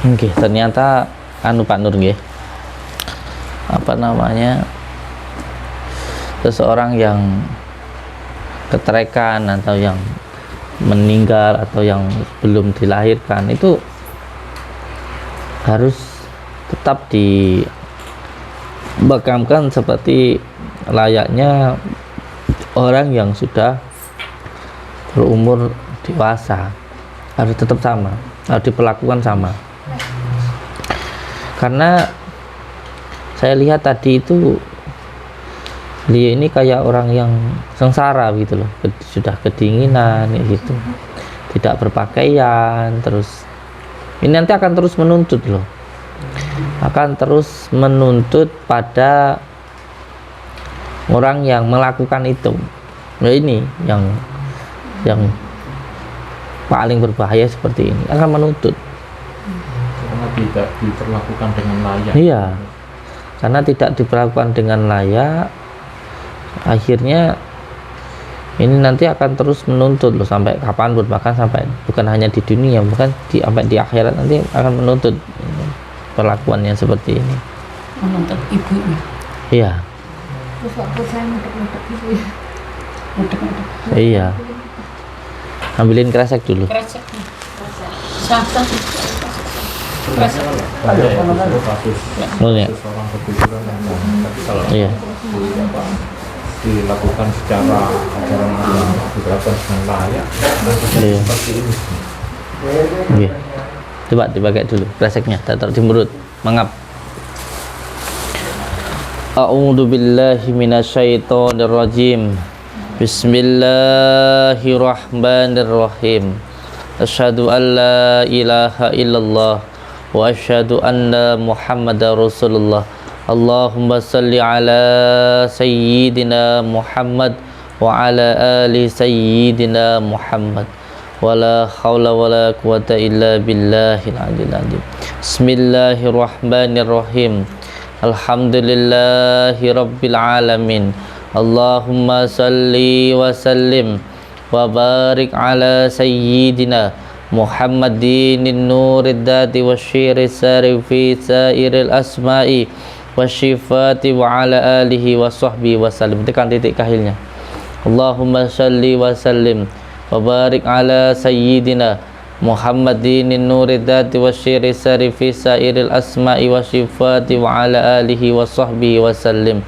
Oke, ternyata Pak Nur nggih. Apa namanya? Seseorang yang keterekan atau yang meninggal atau yang belum dilahirkan itu harus tetap dimakamkan seperti layaknya orang yang sudah berumur dewasa, harus tetap sama, harus diperlakukan sama. Karena saya lihat tadi itu dia ini kayak orang yang sengsara gitu loh, sudah kedinginan gitu, tidak berpakaian, terus ini nanti akan terus menuntut loh, akan terus menuntut pada orang yang melakukan itu. Nah, ini yang paling berbahaya seperti ini, akan menuntut. Karena tidak diperlakukan dengan layak. Iya, karena tidak diperlakukan dengan layak, akhirnya ini nanti akan terus menuntut loh sampai kapanpun, bahkan sampai bukan hanya di dunia, bahkan sampai di akhirat nanti akan menuntut perlakuannya seperti ini. Menuntut ibunya. Iya. Terus waktu saya mudek-mudek gitu ya. Mudek-mudek. Iya. Ambilin kresek dulu. Kreseknya. Satu. Kresek. Ada ya, justru kasus Oh, iya. orang berpikiran yang tapi kalau Iya. dilakukan secara ajaran agama, dilakukan dengan layak, Iya. seperti ini. Iya. Coba dipakai dulu kreseknya, taruh di mulut, mangap. A'udzu billahi minasyaitonir rajim. Bismillahirrahmanirrahim. Asyhadu an la ilaha illallah wa asyhadu anna Muhammadar Rasulullah. Allahumma salli ala sayyidina Muhammad wa ala ali sayyidina Muhammad. Wala haula wala quwata illa billahil aliyil azim. Bismillahirrahmanirrahim. Alhamdulillahi rabbil alamin. Allahumma salli wa sallim wa barik ala sayyidina Muhammadin nurid dati wa syiri sarifi sairil asma'i wa syifati wa ala alihi wa sahbihi wa sallim. Tekan titik kahilnya. Allahumma salli wa sallim wa barik ala sayyidina Muhammadin nurid dati wa syiri sarifi sairil asma'i wa syifati wa ala alihi wa sahbihi wa sallim.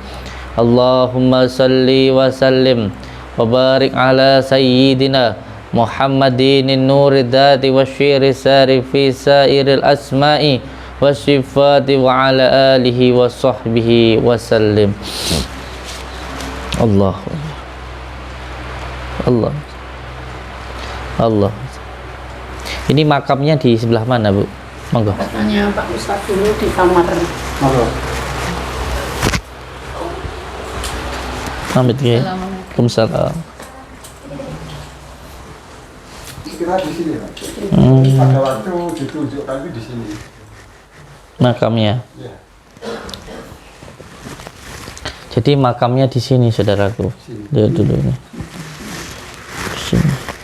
Allahumma salli wa sallim wa barik ala sayyidina Muhammadin nurid dati wa syiri sarifi sairil asma'i wa syifati wa ala alihi wa sahbihi wa sallim. Allah Allah Allah. Ini makamnya di sebelah mana, Bu? Monggo. Tanya Pak Ustadz dulu di kamar. Amit ya. Waalaikumsalam. Kira di sini Pak. Pada waktu ditunjukkan di sini. Makamnya. Ya. Jadi makamnya di sini, saudaraku. Lihat dulu ini. Di sini.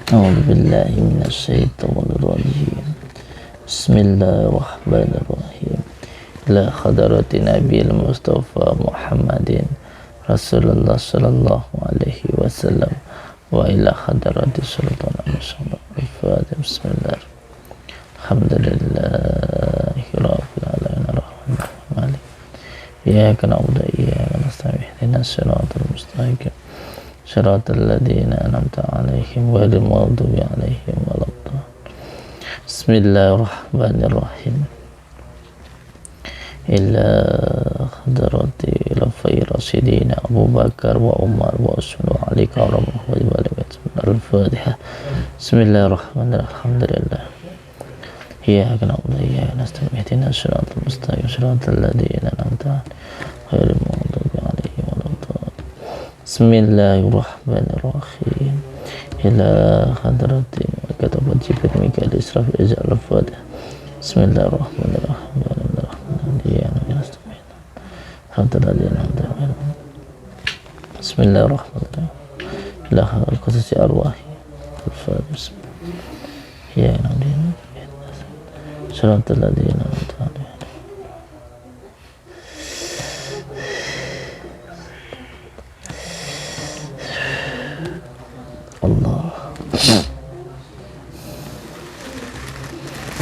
A'udzu billahi minasyaitonir rajim. Bismillahirrahmanirrahim. Ila hadratin Nabil Mustafa Muhammadin Rasulullah sallallahu alaihi wasallam wa ila hadrati Sultan Muhammad al-Fatih. Bismillah. Alhamdulillahi rabbil alamin arrahmanir rahim. Iyyaka na'budu wa iyyaka nasta'in. Ihdinas siratal mustaqim. Shiratal ladzina an'amta 'alaihim ghairil maghdubi 'alaihim waladdallin. Bismillahirrahmanirrahim. Ila hadrati lafai rasidina Abu Bakar wa Umar wa Usman wa Ali wa Muhammad wa Ali al-Fatihah. Bismillahirrahmanirrahim. Alhamdulillah. Iyyaka na'budu wa iyyaka nasta'in. Ihdinas siratal mustaqim. Shiratal ladzina an'amta 'alaihim ghairil maghdubi 'alaihim waladdallin. Bismillahirrahmanirrahim. Ila hadrati katabat Jibril Mikail Israfil Izal al-Fatihah. Bismillahirrahmanirrahim. Bismillahirrahmanirrahim. Ila hadrati arwahi al-Fatihah. Ya Nabi Shiratal ladzina an'amta 'alaihim. Allah.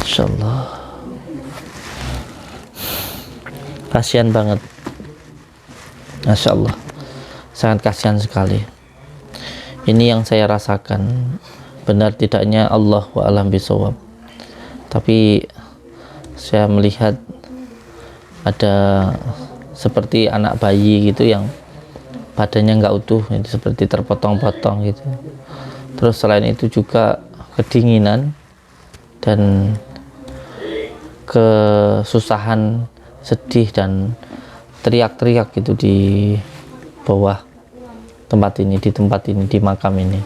Insyaallah. Kasihan banget. Masya Allah, sangat kasihan sekali. Ini yang saya rasakan. Benar tidaknya Allah wa alam bisawab. Tapi saya melihat ada seperti anak bayi gitu yang badannya nggak utuh, itu seperti terpotong-potong gitu. Terus selain itu juga kedinginan dan kesusahan, sedih dan teriak-teriak gitu di bawah tempat ini, di makam ini.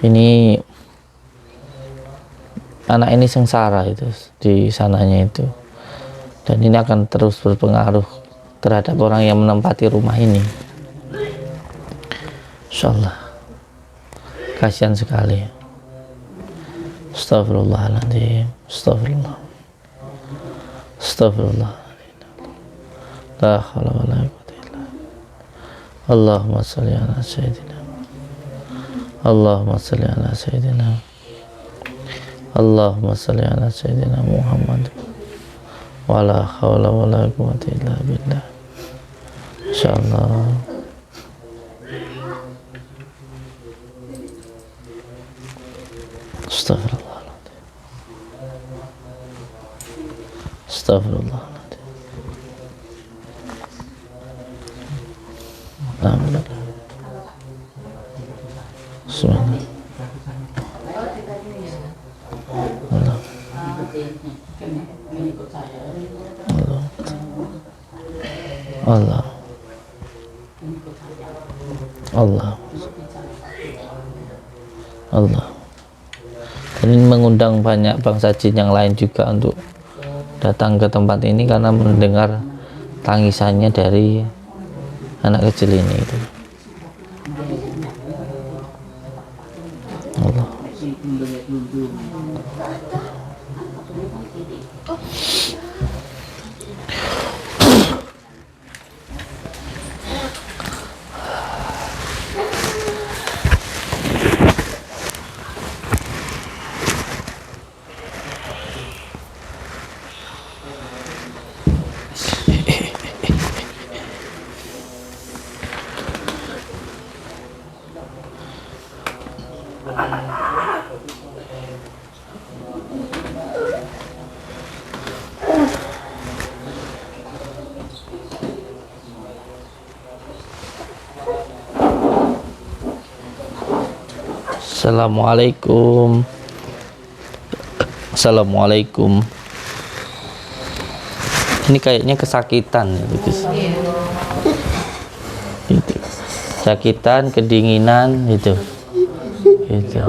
Ini anak ini sengsara itu di sananya itu, dan ini akan terus berpengaruh terhadap orang yang menempati rumah ini. Insyaallah, kasihan sekali. Astagfirullahaladzim, astagfirullah, astagfirullah, la haula wala quwwata illa billah. Allahumma shalli ala sayyidina, Allahumma shalli ala sayyidina, Allahumma shalli ala sayyidina Muhammad, wala haula wala quwwata illa billah. Insyaallah. Astagfirullahaladzim, astagfirullahaladzim. Alhamdulillah. Bismillah. Allah. Allah. Allah. Allah. Dan ini mengundang banyak bangsa jin yang lain juga untuk datang ke tempat ini karena mendengar tangisannya dari anak kecil ini itu. Allah. Assalamualaikum. Assalamualaikum. Ini kayaknya kesakitan gitu. Gitu. Kesakitan, kedinginan gitu. Gitu.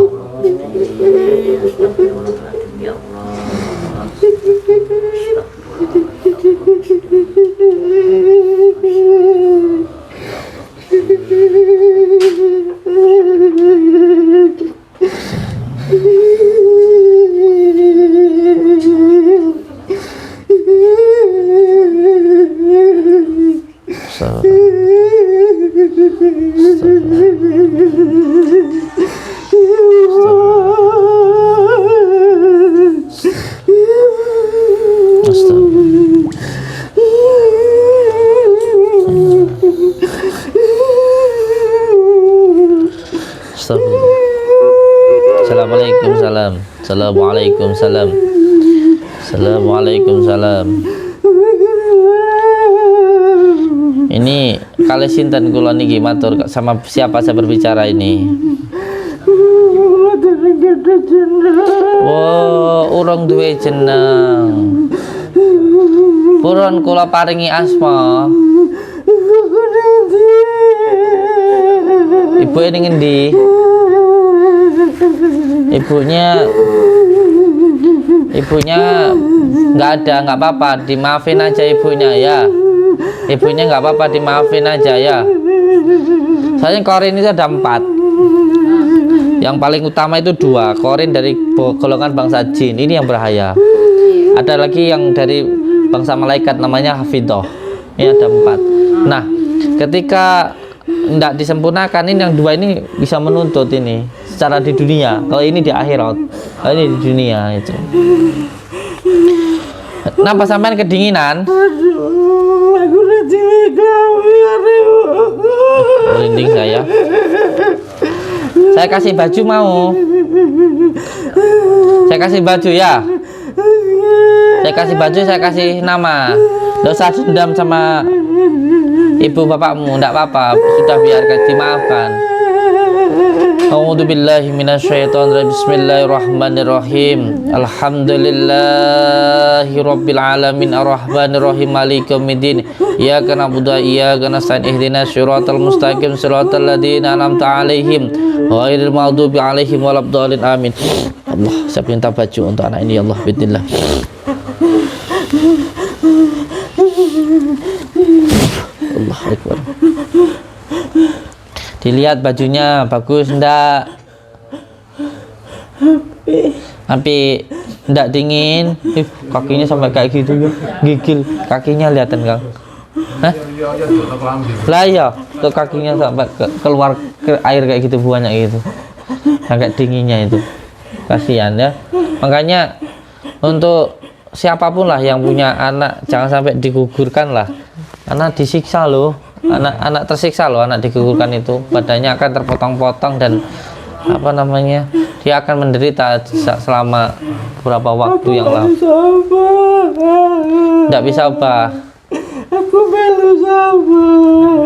Assalamualaikum salam. Assalamualaikum salam. Assalamualaikum salam. Ini kali sinten kula niki matur sama siapa saya berbicara ini? Wow, urung duwe jeneng. Purun kula paringi asma. Ibu ini ngendi? Ibunya nggak ada, nggak apa-apa, dimaafin aja ibunya ya. Ibunya nggak apa-apa, dimaafin aja ya. Soalnya korin itu ada 4. Yang paling utama itu 2 korin dari golongan bangsa jin, ini yang bahaya. Ada lagi yang dari bangsa malaikat namanya hafidhoh, ini ada 4. Nah, ketika tidak disempurnakan, ini yang 2 ini bisa menuntut ini secara di dunia. Kalau ini di akhirat, kalau ini di dunia itu. Kenapa sampean kedinginan? Aku Merinding saya. Saya kasih baju mau? Saya kasih baju ya. Saya kasih baju, saya kasih nama. Nggak usah dendam sama ibu bapakmu, tidak apa-apa, sudah biarkan, dimaafkan. A'udzubillahi minasyaitonirrajim. Bismillahirrahmanirrahim. Alhamdulillahi rabbil alamin arrahmanirrahim maliki yaumiddin. Iyyaka na'budu wa iyyaka nasta'in ihdinas siratal mustaqim siratal ladzina an'amta 'alaihim ghairil maghdubi 'alaihim waladdallin. Amin. Allah, saya minta baju untuk anak ini ya Allah, bismillah. Allah Akbar. Dilihat bajunya bagus ndak? Tapi ndak dingin. Kakinya sampai kayak gitu ya. Gigil kakinya, lihatin Kang. Hah? Lah ya, ke kakinya sampai keluar ke air kayak gitu, banyak gitu. Sampai dinginnya itu. Kasihan ya. Makanya untuk siapapun lah yang punya anak jangan sampai digugurkan lah. Karena disiksa loh. Anak tersiksa loh, anak digugurkan itu badannya akan terpotong-potong dan apa namanya, dia akan menderita selama beberapa waktu yang lama. Tidak bisa ubah. Aku belum sabar.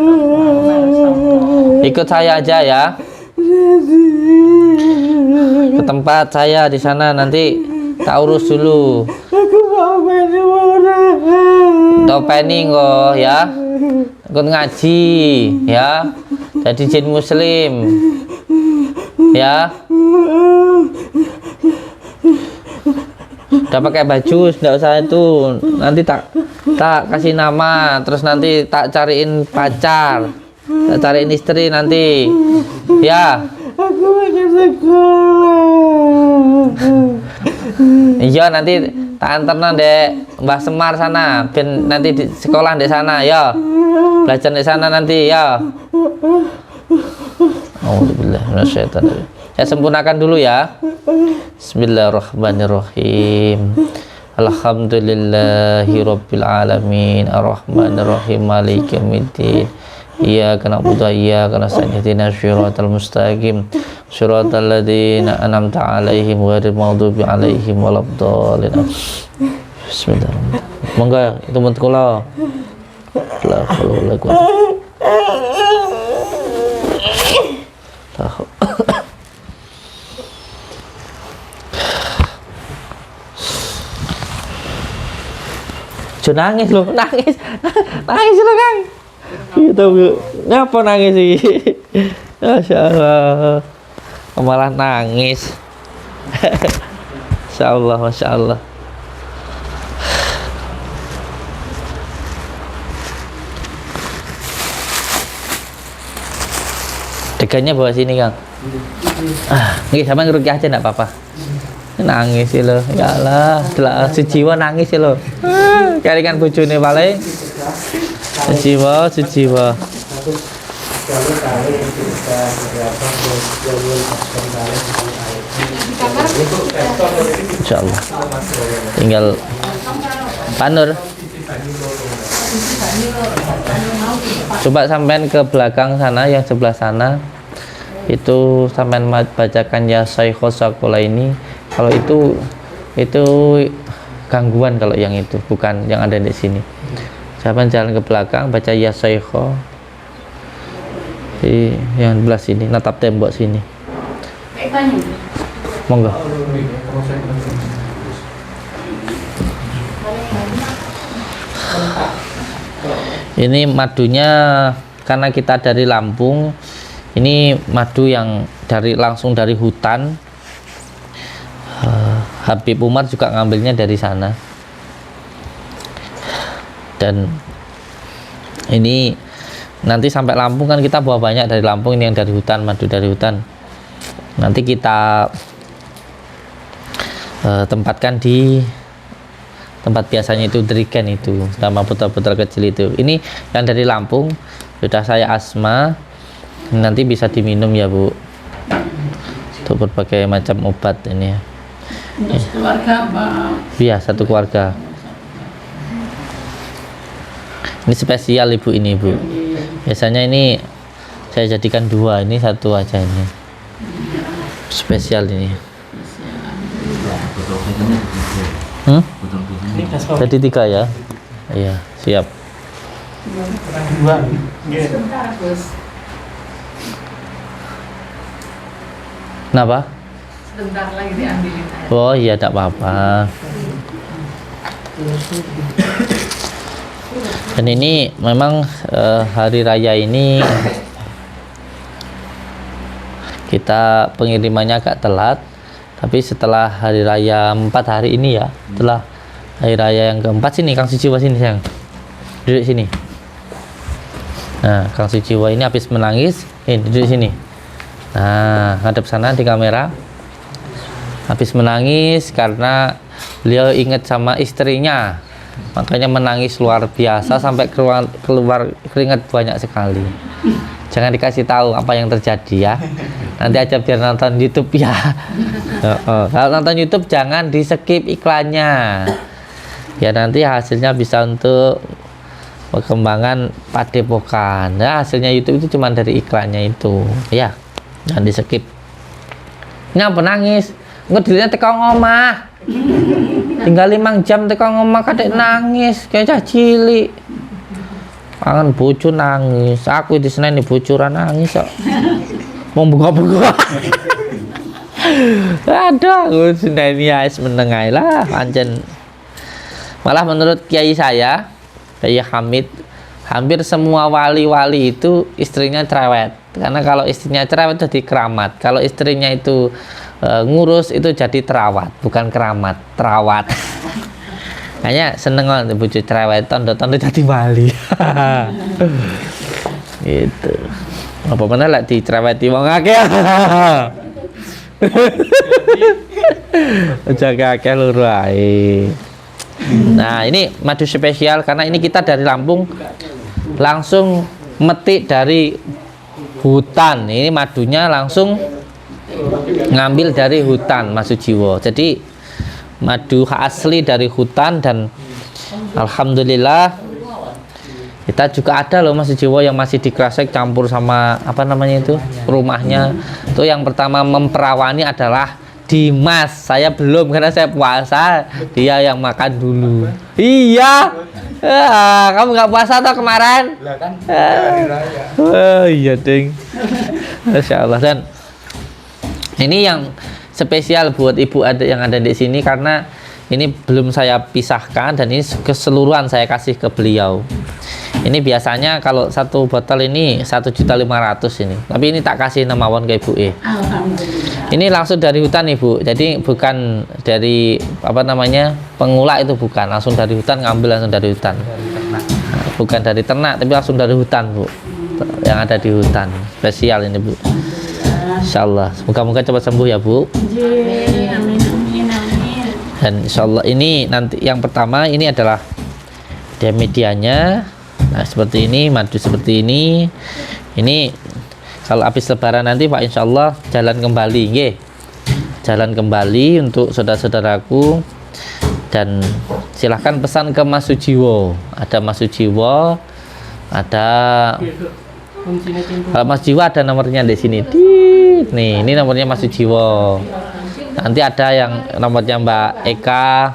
Ikut saya aja ya ke tempat saya di sana, nanti tak urus dulu. Aku mau main orang. Topening kok ya. Ikut ngaji ya, jadi jin muslim ya. Udah pakai baju, tidak usah itu, nanti tak kasih nama, terus nanti tak cariin pacar, tak cariin istri nanti ya. Aku pengen sekolah. Iya, nanti tak anterna dek Mbah Semar sana, ben nanti di sekolah di sana ya. Belajar di sana nanti ya. Alhamdulillah, minasyaitonir. Saya sempurnakan dulu ya. Bismillahirrahmanirrahim. Alhamdulillahirabbil alamin arrahmanirrahim maliki yaumiddin. Iyyaka na'budu wa iyyaka nasta'in ihdinas siratal mustaqim siratal ladzina an'amta 'alaihim ghairil maghdubi 'alaihim waladdallin. Bismillahirrahmanirrahim. Monggo teman kula. La haula wala quwwata. Nangis loh, nangis loh Kang. Gitu ngapa nangis sih? Masya Allah, malah nangis. Masya Allah, Masya Allah. Degannya bawa sini Kang. Nggih, sama ngerukyah aja enggak apa-apa. Nangis sih lo, ya Allah, sejiwa nangis sih lo. Carikan bojone paling sejiwa. Insyaallah. Tinggal Panur. Coba sampean ke belakang sana, yang sebelah sana. Itu sampean bacakan ya Syaikhoz Shaqalaini. Kalau itu gangguan, kalau yang itu bukan yang ada di sini. Sampean jalan ke belakang baca ya Syaikho. Di yang sebelah sini, natap tembok sini. Monggo. Ini madunya karena kita dari Lampung. Ini madu yang langsung dari hutan. Habib Umar juga ngambilnya dari sana. Dan ini nanti sampai Lampung kan kita bawa banyak dari Lampung, ini yang dari hutan, madu dari hutan. Nanti kita tempatkan di tempat biasanya itu Drigen itu, sama putra-putra kecil itu. Ini yang dari Lampung, sudah saya asma, nanti bisa diminum ya Bu, untuk berbagai macam obat ini ya. Keluarga Pak. Iya, satu keluarga. Ini spesial Ibu ini Bu. Biasanya ini saya jadikan dua, ini satu aja ini. Spesial ini. Jadi 3 ya. Iya, siap. Sebentar, Bos. Kenapa? Sebentar lagi diambilin air. Oh iya, tidak apa-apa. Dan ini memang hari raya ini kita pengirimannya agak telat, tapi setelah hari raya 4 hari ini ya, setelah hari raya yang keempat, sini Kang Sujiwo, sini sayang, duduk sini. Nah, Kang Sujiwo ini habis menangis, duduk sini. Nah, ngadep sana di kamera. Habis menangis karena beliau ingat sama istrinya, makanya menangis luar biasa sampai keluar keringat banyak sekali. Jangan dikasih tahu apa yang terjadi ya. Nanti aja biar nonton YouTube ya. Kalau nonton YouTube jangan di skip iklannya. Ya nanti hasilnya bisa untuk perkembangan padepokan. Nah, hasilnya YouTube itu cuma dari iklannya itu. Ya, jangan di skip. Ngapa nangis? Nggak dilihat teko ngomah. Tinggal 5 jam teko ngomah kadek nangis kayak cah cilik. Pangan bojo nangis. Aku di Senen bocoran nangis kok. Mau buka-buka. Aduh, Senen ya menengai lah pancen. Malah menurut kiai saya, Kiai Hamid, hampir semua wali-wali itu istrinya cerewet. Karena kalau istrinya cerewet jadi keramat. Kalau istrinya itu ngurus itu jadi terawat, bukan keramat, terawat. Kayaknya seneng banget bojo cerewet, tondo-tondo jadi wali. Gitu. Apa mana lah dicereweti wong akeh. Jaga akeh luru ae. Nah, ini madu spesial karena ini kita dari Lampung langsung metik dari hutan. Ini madunya langsung ngambil dari hutan, Mas Sujiwo. Jadi madu asli dari hutan dan alhamdulillah kita juga ada loh Mas Sujiwo yang masih dikresek campur sama apa namanya itu rumahnya. Itu yang pertama memperawani adalah Dimas. Saya belum karena saya puasa, dia yang makan dulu. Iya. Kamu nggak puasa atau kemarin? Oh iya ding. Masya Allah. Dan ini yang spesial buat ibu yang ada di sini karena ini belum saya pisahkan dan ini keseluruhan saya kasih ke beliau. Ini biasanya kalau satu botol ini 1.500.000 ini, tapi ini tak kasih nama ke ibu. Alhamdulillah. Ini langsung dari hutan ibu, jadi bukan dari apa namanya pengulak, itu bukan langsung dari hutan, ngambil langsung dari hutan. Nah, bukan dari ternak tapi langsung dari hutan bu, yang ada di hutan. Spesial ini bu. Insyaallah, semoga-moga cepat sembuh ya bu. Amin, amin, amin. Dan insyaallah ini nanti yang pertama ini adalah dia medianya. Nah seperti ini, madu seperti ini. Ini kalau habis lebaran nanti Pak insyaallah jalan kembali, nggih. Jalan kembali untuk saudara-saudaraku. Dan silahkan pesan ke Mas Sujiwo. Ada Mas Sujiwo, ada kalau Mas Jiwo ada nomornya di sini. Nih, ini nomornya Mas Sujiwo. Nanti ada yang nomornya Mbak Eka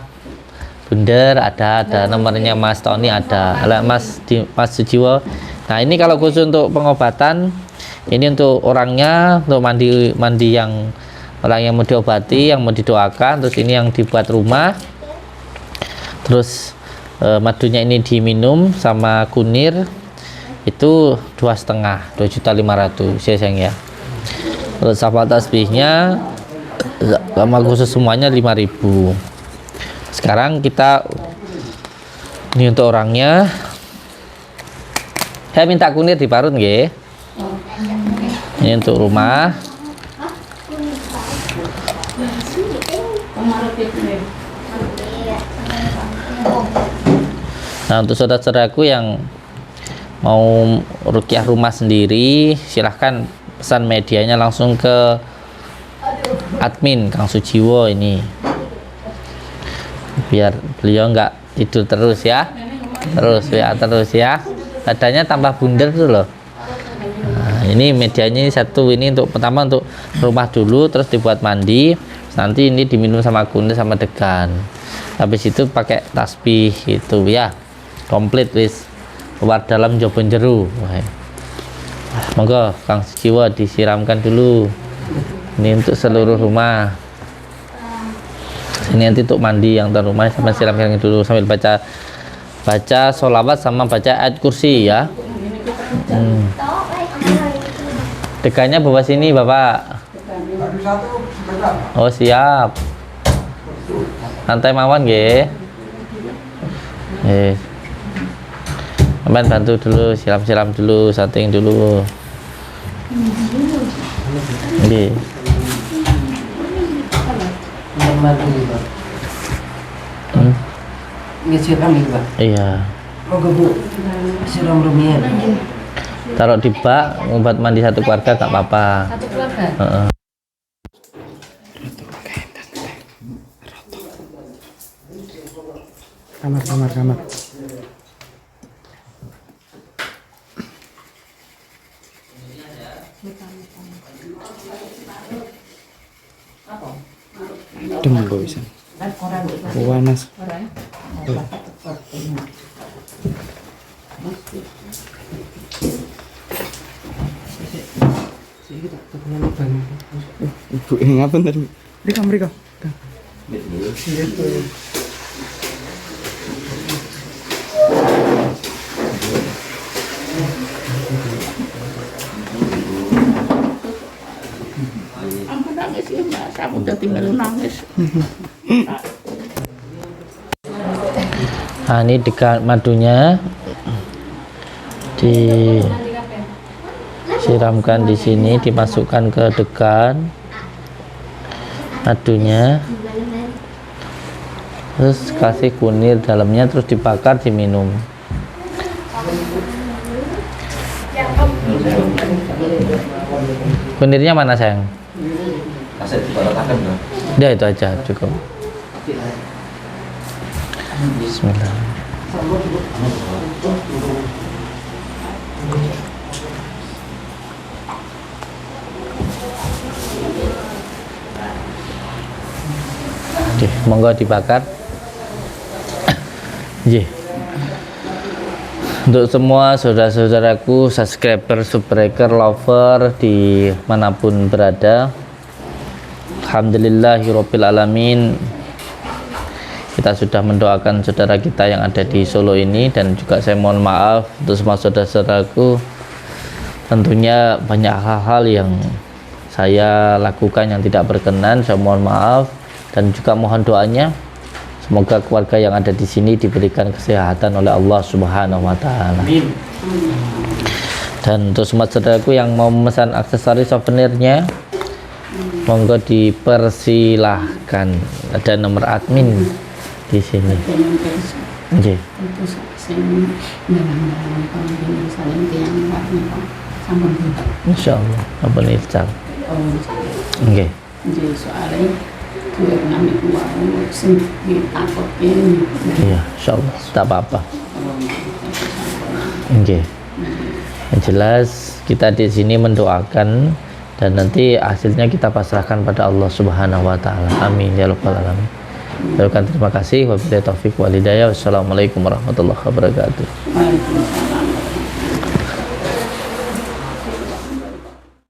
Bunder, ada nomornya Mas Tony, ada Mas Sujiwo. Nah ini kalau khusus untuk pengobatan, ini untuk orangnya, untuk mandi yang orang yang mau diobati, yang mau didoakan. Terus ini yang dibuat rumah. Terus madunya ini diminum sama kunir itu 2,5 sayang ya. Terus sama tasbihnya sama khusus semuanya 5.000. Sekarang kita ini untuk orangnya. Saya minta kunir diparut nggih. Ini untuk rumah. Nah, untuk saudara-saudaraku yang mau rukyah rumah sendiri, silahkan pesan medianya langsung ke admin Kang Sujiwo ini, biar beliau nggak tidur terus ya, terus ya, badannya tambah bundar tuh loh. Nah, ini medianya satu, ini untuk pertama untuk rumah dulu, terus dibuat mandi, nanti ini diminum sama kunir sama degan, habis itu pakai tasbih itu ya, komplit wis. luar dalam jopon jeru. Monggo Kang Sujiwo disiramkan dulu. Ini untuk seluruh rumah. Ini nanti untuk mandi yang tuan rumah sampai siramkan dulu sambil baca sholawat sama baca ayat kursi ya. Dekannya bawa sini Bapak. Oh siap. Santai mawon nggih. Sampeyan bantu dulu, siram-siram dulu, setting dulu. Nggih. Iya. Taruh di bak, obat mandi satu keluarga gak apa-apa. Satu keluarga. Kamar. Dem bisa. Panas. Ibu ngapa ntar? Mereka. Ampun nangis ya Mbak, kamu udah tinggal nangis. Nah, ini dekat madunya disiramkan di sini, dimasukkan ke dekan madunya, terus kasih kunir dalamnya, terus dibakar, diminum. Kunirnya mana sayang? Udah itu aja cukup. Bismillah. Oke, monggo dibakar. Untuk semua saudara-saudaraku, subscriber, subbreaker, lover di manapun berada, alhamdulillahirabbil alamin, kita sudah mendoakan saudara kita yang ada di Solo ini, dan juga saya mohon maaf untuk semua saudara-saudaraku. Tentunya banyak hal-hal yang saya lakukan yang tidak berkenan, saya mohon maaf, dan juga mohon doanya semoga keluarga yang ada di sini diberikan kesehatan oleh Allah Subhanahu wa taala. Dan untuk semua saudaraku yang mau memesan aksesoris souvenirnya, monggo dipersilahkan, ada nomor admin di sini. Nggih. Insyaallah, ampun ical. Nggih. Iya, insyaallah, tak apa-apa. Nggih. Yang jelas kita di sini mendoakan, dan nanti hasilnya kita pasrahkan pada Allah Subhanahu wa taala. Amin ya rabbal alamin. Terima kasih. Wabillahi taufik wal hidayah. Wassalamualaikum warahmatullahi wabarakatuh.